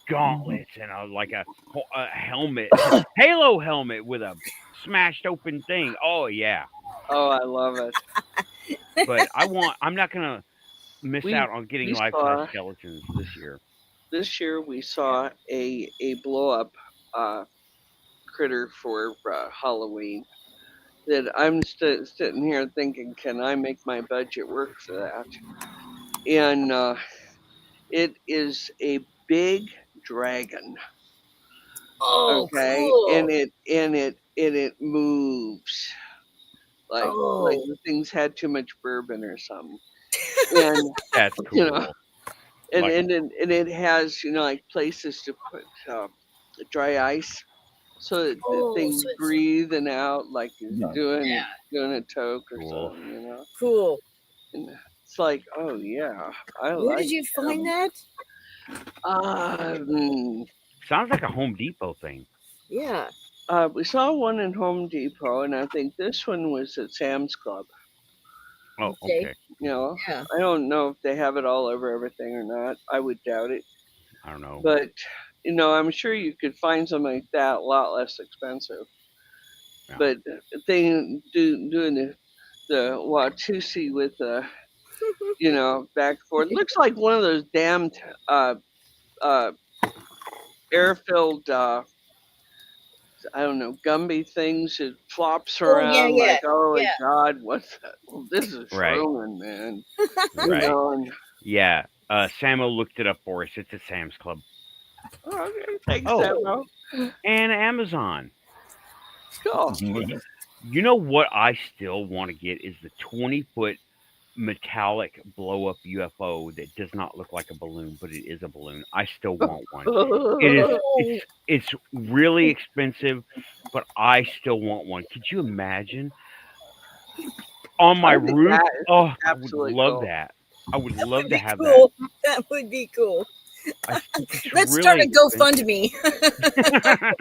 gauntlets and a helmet, Halo helmet with a smashed open thing. Oh yeah, Oh, I love it. but I'm not gonna miss We out on getting we life size saw skeletons this year. this year we saw a blow up critter for Halloween that I'm sitting here thinking, can I make my budget work for that? And it is a big dragon. Oh, Okay, cool. and it moves like Oh, the thing's had too much bourbon or something. And That's you know, cool. and Like, and it has like places to put dry ice so that the oh, thing's so it's breathing out like it's No. doing yeah, a toke or Cool. something. cool. And it's like, oh yeah, I Where like did you find that? them. sounds like a Home Depot thing. Yeah. We saw one in Home Depot, and I think this one was at Sam's Club. Oh, Okay. okay. Yeah, Yeah. I don't know if they have it all over everything or not. I would doubt it, I don't know. but I'm sure you could find something like that a lot less expensive. Yeah. But doing the Watusi with the back and forth looks like one of those damned uh, air-filled I don't know Gumby things that flops Oh yeah, around yeah, like, oh my yeah. God, what's that? Well, this is Right. Truman, man. Right. And, Yeah. Samo looked it up for us. It's at Sam's Club oh, okay, thanks, Oh. Samuel. and Amazon. Cool. You know what I still want to get is the 20-foot metallic blow up UFO that does not look like a balloon, but it is a balloon. I still want one. It is Oh, it's really expensive, but I still want one. Could you imagine on my I think roof? that is Oh, I would absolutely love cool. that. I would love to be have cool. That would be cool. that. It's Let's really start a expensive. GoFundMe. I'm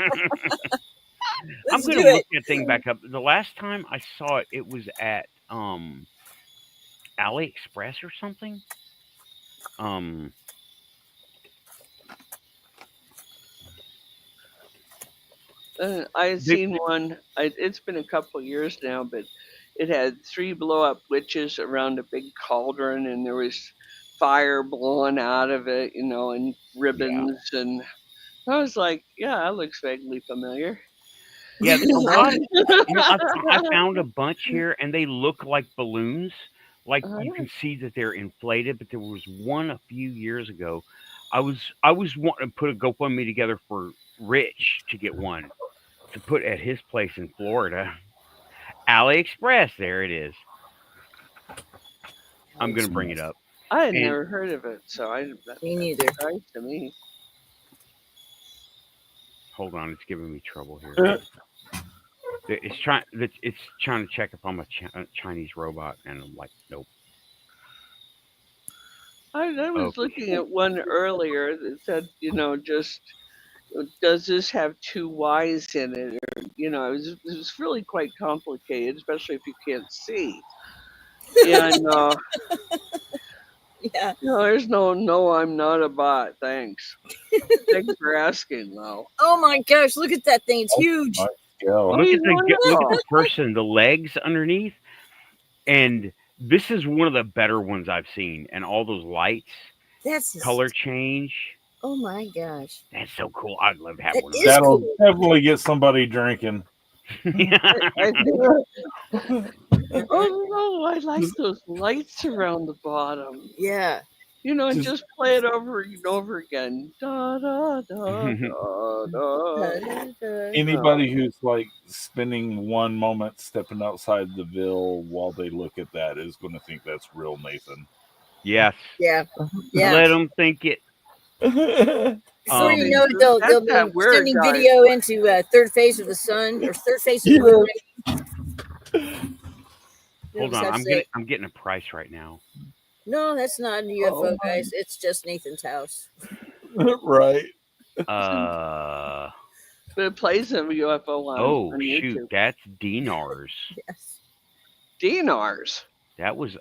Let's gonna do look it. that thing back up. The last time I saw it, it was at AliExpress or something. I had Big, seen one. It's been a couple years now, but it had 3 blow up witches around a big cauldron, and there was fire blowing out of it, and yeah, ribbons. And I was like, yeah, that looks vaguely familiar. yeah. There's a lot of I found a bunch here, and they look like balloons. Like you can see that they're inflated, but there was one a few years ago. I was wanting to put a GoFundMe together for Rich to get one to put at his place in Florida. AliExpress, there it is. I'm gonna bring it up. I had And never heard of it, so Me that's neither. nice to me. hold on, it's giving me trouble here. It's trying to check if I'm a Chinese robot, and I'm like, nope. I was Okay. looking at one earlier that said, just does this have 2 Y's in it? Or, it was really quite complicated, especially if you can't see. And, Yeah. there's no, I'm not a bot. Thanks. Thanks for asking, though. Oh my gosh, look at that thing. It's huge. Oh, Look he's at the wonderful. person, the legs underneath, and this is one of the better ones I've seen. And all those lights, That's just, color change. oh my gosh. That's so cool. I'd love to have That one of is those. That'll cool. definitely get somebody drinking. I oh no, I like those lights around the bottom. Yeah. And just play it over and over again. Da da da da da. Anybody who's like spending one moment stepping outside the Ville while they look at that is going to think that's real Nathan. Yes. Yeah. Yeah. Let them think it. Before you know it, they'll That's be that weird sending guy. video into Third Phase of the Sun or Third Phase of the Moon. Hold on, I'm getting a price right now. No, that's not a UFO, guys. It's just Nathan's house. Right. Uh But it plays a UFO on, oh on shoot, YouTube. that's dinars. Yes. Dinars. That was.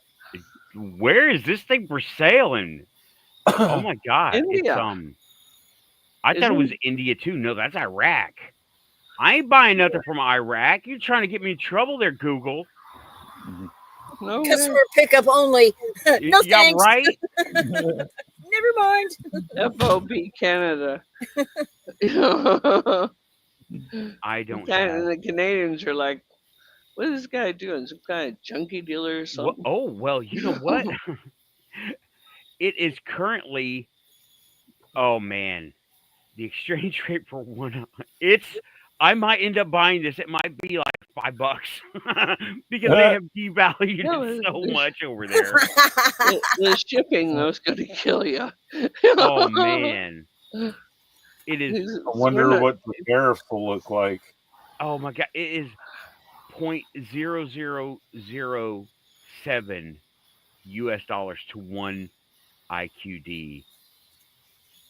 Where is this thing for sale in? Oh my god! India. It's I thought it was Isn't India too. No, that's Iraq. I ain't buying nothing from Iraq. You're trying to get me in trouble there, Google. no way. Customer pickup only. No Yeah, thanks. right? Never mind. FOB Canada. And I don't have. the Canadians are like, what is this guy doing? Some kind of junkie dealer or something? Oh, well, you know what? It is currently, oh man, the exchange rate for one. I might end up buying this. It might be like $5 because they have devalued No, it so the- much over there. The shipping though is going to kill you. Oh man, it is. I wonder what the tariffs will look like. Oh my god, it is $0.0007 US dollars to one IQD.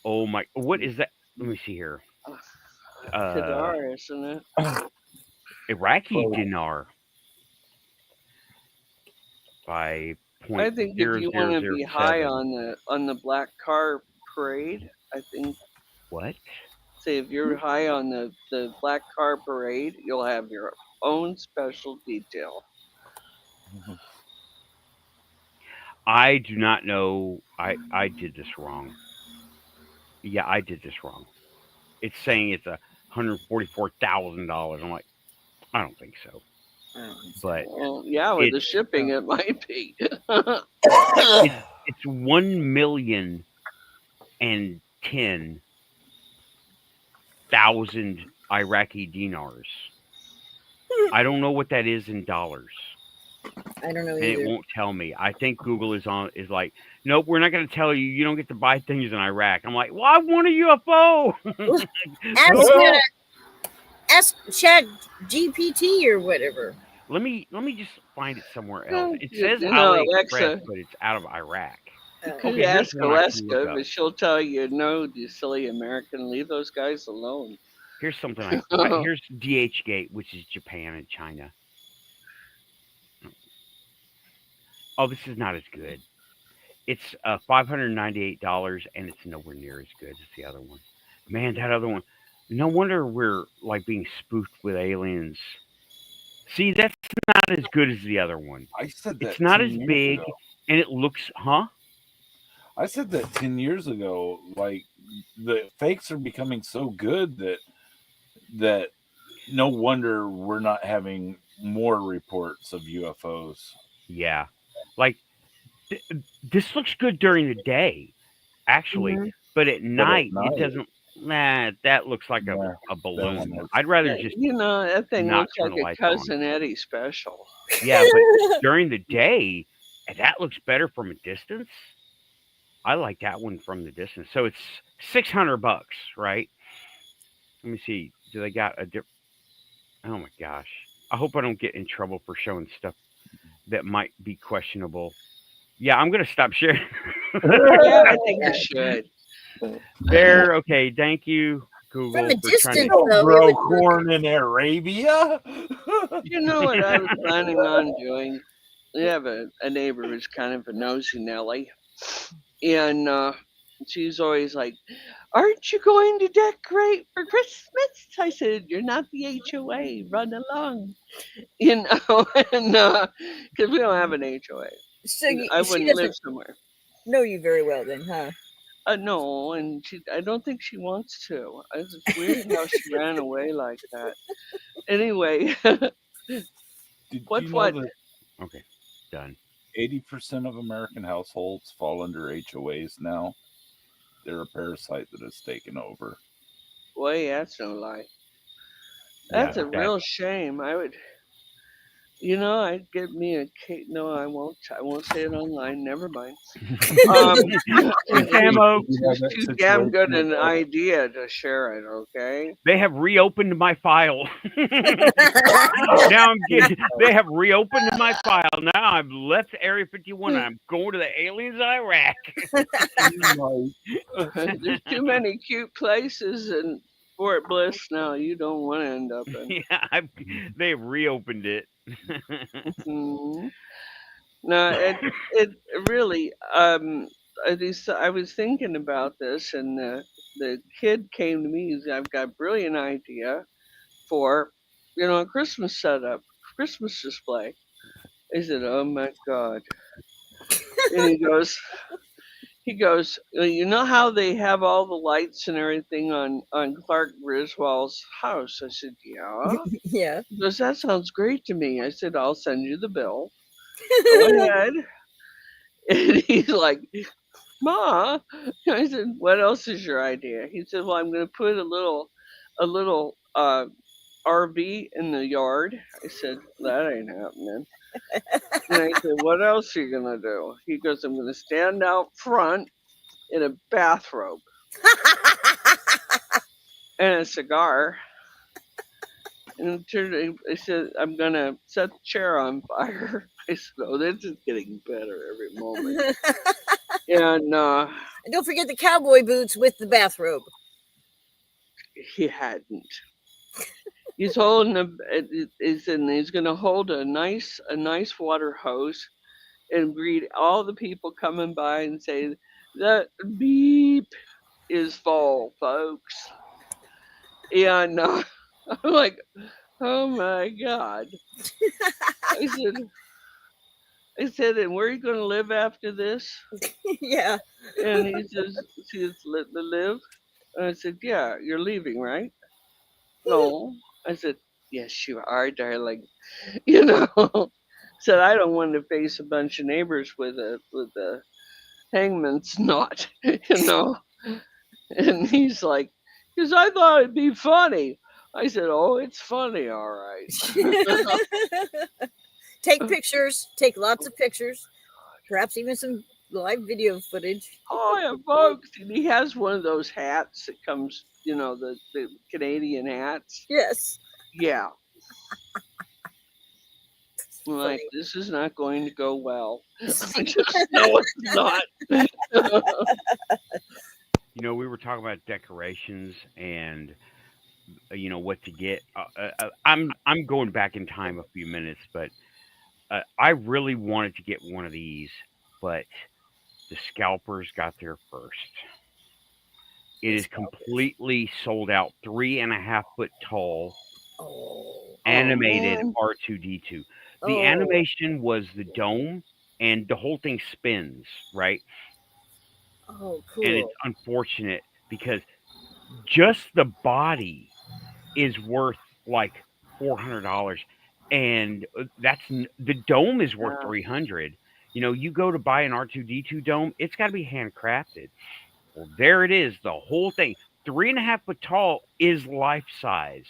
Oh my, what is that? Let me see here. Kadar, isn't it? Iraqi dinar by point. I think if you want to be high on the black car parade, I think what? say if you're high on the black car parade, you'll have your own special detail. I do not know. I did this wrong. Yeah, I did this wrong. It's saying it's $144,000. I'm like, I don't think so. But Well, yeah, with the shipping, it might be. it's 1,010,000 Iraqi dinars. I don't know what that is in dollars. I don't know And either. it won't tell me. I think Google is like, nope, we're not going to tell you. You don't get to buy things in Iraq. I'm like, well, I want a UFO. Ask Chat GPT or whatever. Let me just find it somewhere else. It says Alexa, AliExpress, but it's out of Iraq. You could Okay, here's ask one I can look Alaska, up. but she'll tell you, no, you silly American, leave those guys alone. Here's something here's DHgate, which is Japan and China. Oh, this is not as good. It's $598, and it's nowhere near as good as the other one. Man, that other one. No wonder we're like being spoofed with aliens. See, that's not as good as the other one. I said that It's not 10 as years big, ago. and it looks, huh? I said that 10 years ago. Like the fakes are becoming so good that no wonder we're not having more reports of UFOs. Yeah. Like, this looks good during the day, actually, but at night, it doesn't. Nah, that looks like a balloon. I'd rather just. That thing not looks turn like the a lights on. Cousin Eddie special. Yeah, but during the day, that looks better from a distance. I like that one from the distance. So it's $600, right? Let me see. Do they got a different? Oh my gosh! I hope I don't get in trouble for showing stuff that might be questionable. Yeah, I'm gonna stop sharing. Yeah, I think you should. There. Okay. Thank you, Google. From a for trying distance, to- though, Grow it would work. corn in Arabia. You know what I was planning on doing? We have a neighbor who's kind of a nosy Nelly. And she's always like, aren't you going to decorate for Christmas? I said, you're not the HOA. Run along. You know, and because we don't have an HOA. So I she wouldn't doesn't live somewhere. know you very well then, huh? No, and I don't think she wants to. It's weird how she ran away like that. Anyway, Did What- you know what? that Okay. Done. 80% of American households fall under HOAs now? They're a parasite that has taken over. boy, that's no lie. Yeah, That's a that- real shame. I would, I'd get me a cake. No, I won't. I won't say it online. Never mind. Ammo. It's too damn good an idea to share it. Okay. They have reopened my file. Now they have reopened my file. Now I've left Area 51 and I'm going to the aliens in Iraq. There's too many cute places in Fort Bliss now. You don't want to end up in. Yeah, they've reopened it. Mhm. No, it really. I was thinking about this, and the kid came to me. He said, "I've got a brilliant idea for, a Christmas setup, Christmas display." I said, "Oh my God!" And he goes, "You know how they have all the lights and everything on Clark Griswold's house?" I said, "Yeah." Yeah. He goes, "That sounds great to me." I said, "I'll send you the bill. Go ahead." And he's like, "Ma," I said, "What else is your idea?" He said, "Well, I'm going to put a little RV in the yard." I said, "That ain't happening." And I said, "What else are you going to do?" He goes, "I'm going to stand out front in a bathrobe and a cigar." And I said, "I'm going to set the chair on fire." I said, "Oh, this is getting better every moment." And And don't forget the cowboy boots with the bathrobe. he hadn't. He's holding he's going to hold a nice water hose and greet all the people coming by and say, "The beep is full, folks." And I'm like, "Oh my God!" I said, "And where are you going to live after this?" Yeah. And he says, "She's live." And I said, "Yeah, you're leaving, right?" "No." I said, "Yes, you are, darling." You know, said, "I don't want to face a bunch of neighbors with a hangman's knot." you know. And he's like, "Because I thought it'd be funny." I said, "Oh, it's funny, all right." Take pictures. Take lots of pictures. Perhaps even some live video footage. "Oh yeah, folks." And he has one of those hats that comes, the Canadian hats. Yes. Yeah. I'm like, Funny. "This is not going to go well." I just know it's not. We were talking about decorations and what to get. I'm going back in time a few minutes, but I really wanted to get one of these, but the scalpers got there first. It is completely sold out. 3.5 foot tall, Oh. animated man. R2D2. The Oh. animation was the dome, and the whole thing spins, right? Oh, And it's cool. unfortunate because just the body is worth like $400, and the dome is worth Yeah. 300. You go to buy an R2D2 dome, it's got to be handcrafted. Well, there it is, the whole thing, 3.5 foot tall, is life size.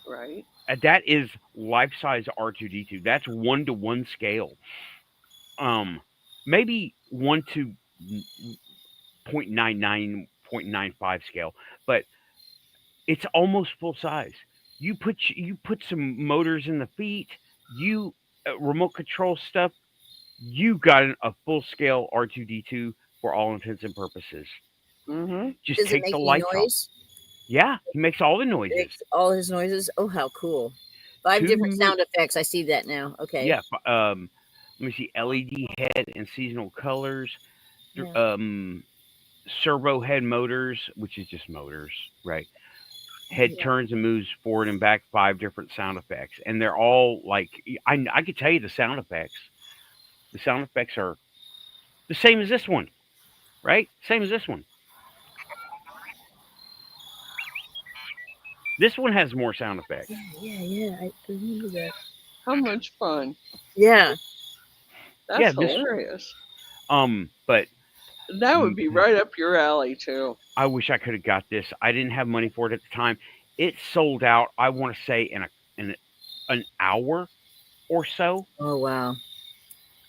Right. That is life size R2D2. That's 1-to-1 scale. Maybe 1 to 0.99, 0.95 scale, but it's almost full size. You put some motors in the feet, you remote control stuff. You got a full scale R2D2 for all intents and purposes. Mm-hmm. Just Does it take make the any lights off. noise? Yeah, he makes all the It noises. makes all his noises. Oh, how cool! 5 different Two, sound effects. I see that now. Okay. yeah. Let me see. LED head and seasonal colors. Yeah. Servo head motors, which is just motors, right? Head Yeah. turns and moves forward and back. 5 different sound effects, and they're all like I could tell you the sound effects. The sound effects are the same as this one, right? Same as this one. This one has more sound effects. Yeah. I remember that. How much fun. Yeah. Yeah, That's this hilarious. but That would be right up your alley too. I wish I could have got this. I didn't have money for it at the time. It sold out, I want to say, in an hour or so. Oh, wow.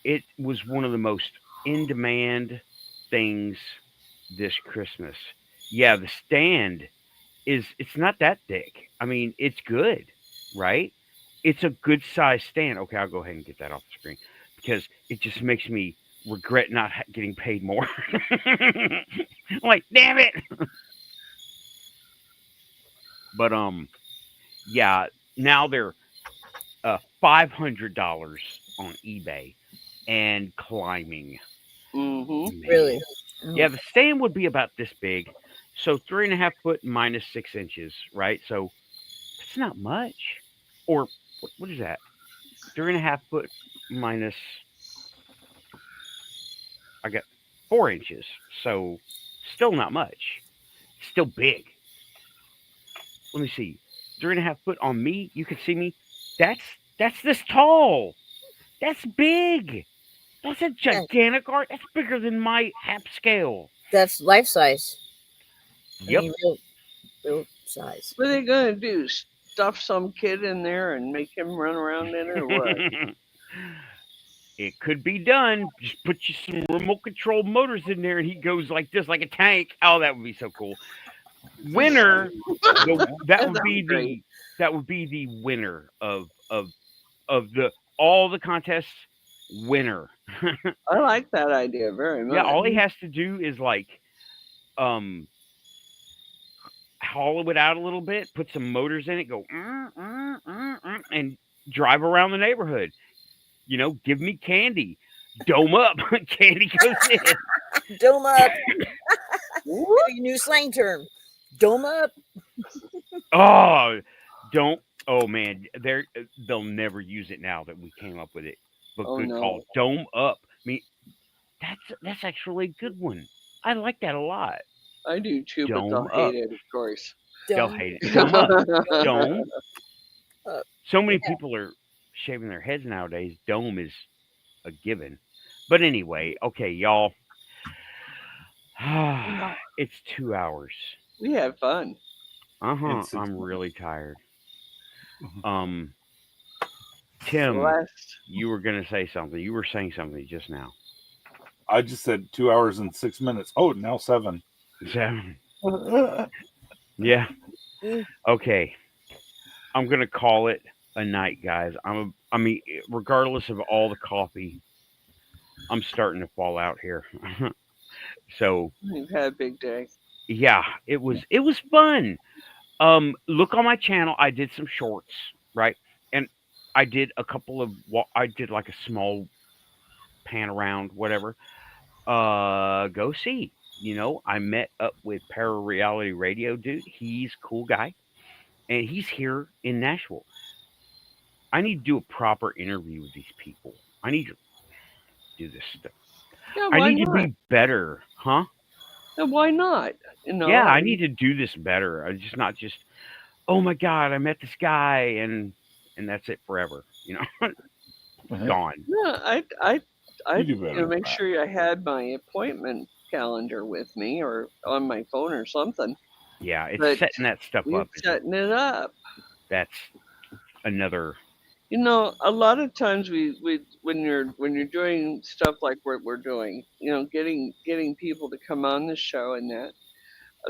It was one of the most in demand things this Christmas. Yeah, the stand it's not that thick. I mean, it's good, right? It's a good size stand. Okay, I'll go ahead and get that off the screen because it just makes me regret not getting paid more. I'm like, damn it. But yeah, now they're $500 on eBay and climbing. Mm-hmm. Man. Really? Yeah, the stand would be about this big. So 3.5 foot minus 6 inches, right? So that's not much. Or what is that? 3.5 foot minus, I got 4 inches. So still not much. Still big. Let me see. 3.5 foot on me. You can see me. That's this tall. That's big. That's a Yeah. gigantic art. That's bigger than my half scale. That's life size. Yep. I mean, real size. What are they gonna do? Stuff some kid in there and make him run around in it, or what? It could be done. Just put you some remote control motors in there, and he goes like this, like a tank. Oh, that would be so cool. Winner. That would be great. the winner of the all the contests. Winner. I like that idea very much. Yeah, all he has to do is like hollow it out a little bit, put some motors in it, go and drive around the neighborhood. You know, give me candy. Dome up. Candy goes in. Dome up. New slang term. Dome up. Oh, don't. Oh man, they'll never use it now that we came up with it. But Oh, good no. call. Dome up. I mean, that's actually a good one. I like that a lot. I do too, but they'll Dome hate up. it, of course. They'll Dome. hate it. Dome up. Dome. Up. So many people are shaving their heads nowadays. Dome is a given. But anyway, okay, y'all. It's 2 hours. We have fun. I'm 6 months. really tired. Mhm. Tim, Last. you were gonna say something. You were saying something just now. I just said 2 hours and 6 minutes. Oh, now 7. 7. Yeah. Okay. I'm gonna call it a night, guys. I mean, regardless of all the coffee, I'm starting to fall out here. So We've had a big day. yeah, it was fun. Look on my channel. I did some shorts, right? And I did a couple of. I did like a small pan around, whatever. Go see. You know, I met up with Para Reality Radio, dude. He's a cool guy, and he's here in Nashville. I need to do a proper interview with these people. I need to do this stuff. Yeah, I why need not? to be better, huh? And why not? You know, Yeah, I need to do this better. I just not just, oh my god, I met this guy and that's it forever. You know, gone. Yeah, I You do better make than sure I had my appointment calendar with me or on my phone or something. Yeah, it's But setting that stuff We're up. setting it up. That's another. You know, a lot of times we when you're doing stuff like what we're doing, you know, getting people to come on the show and that,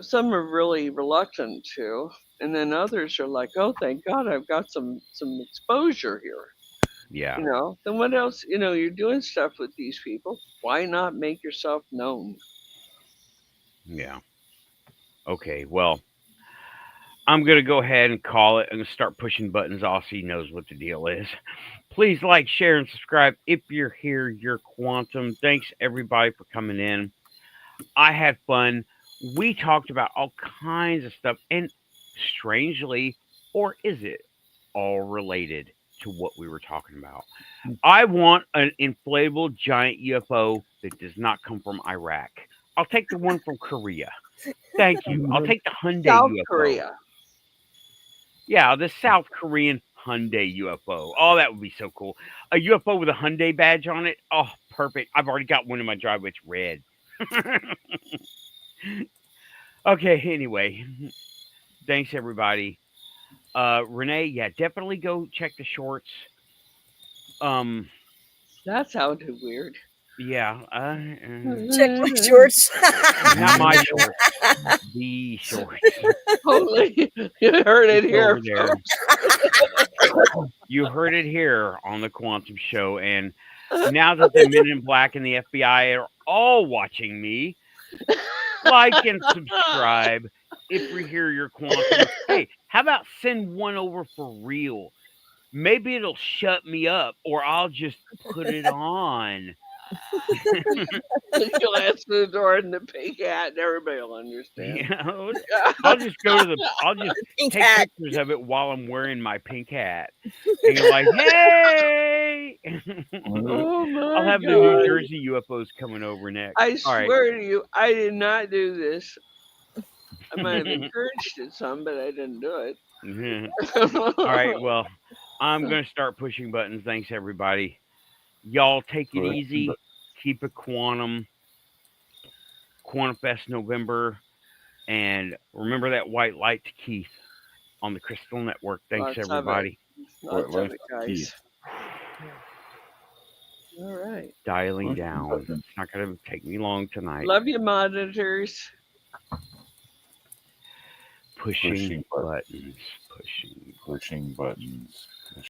some are really reluctant to, and then others are like, oh, thank God, I've got some exposure here. Yeah, You know, then what else? You know, you're doing stuff with these people. Why not make yourself known? yeah. Okay, well, I'm gonna go ahead and call it. I'm gonna start pushing buttons. Aussie knows what the deal is. Please like, share, and subscribe if you're here. You're Quantum. Thanks everybody for coming in. I had fun. We talked about all kinds of stuff, and strangely, or is it all related to what we were talking about? I want an inflatable giant UFO that does not come from Iraq. I'll take the one from Korea. Thank you. I'll take the Hyundai South UFO. Korea. Yeah, the South Korean Hyundai UFO. Oh, that would be so cool. A UFO with a Hyundai badge on it. Oh, perfect. I've already got one in my driveway. It's red. Okay, anyway. Thanks, everybody. Renee, yeah, definitely go check the shorts. That sounded weird. Yeah. Check my shorts. Not my shorts. The shorts. Totally. You heard it It's here. over there. You heard it here on the Quantum Show. And now that the Men in Black and the FBI are all watching me, like and subscribe if we hear your Quantum. Hey, how about send one over for real? Maybe it'll shut me up, or I'll just put it on. You'll answer the door in the pink hat, and everybody will understand. Yeah, I'll just go to the. I'll just Pink take hat. pictures of it while I'm wearing my pink hat, and you're like, "Hey!" Oh my I'll have the God. New Jersey UFOs coming over next. I All right. swear to you, I did not do this. I might have encouraged it some, but I didn't do it. All right. Well, I'm gonna start pushing buttons. Thanks, everybody. Y'all take it easy. Keep it quantum. Quantum Fest November, and remember that white light to Keith on the Crystal Network. Thanks, Lots of it. everybody. Lots of Life it, guys. Keith. All right. Dialing Pushing down. buttons. It's not going to take me long tonight. Love you, monitors. Pushing Pushing buttons. Pushing. Pushing buttons.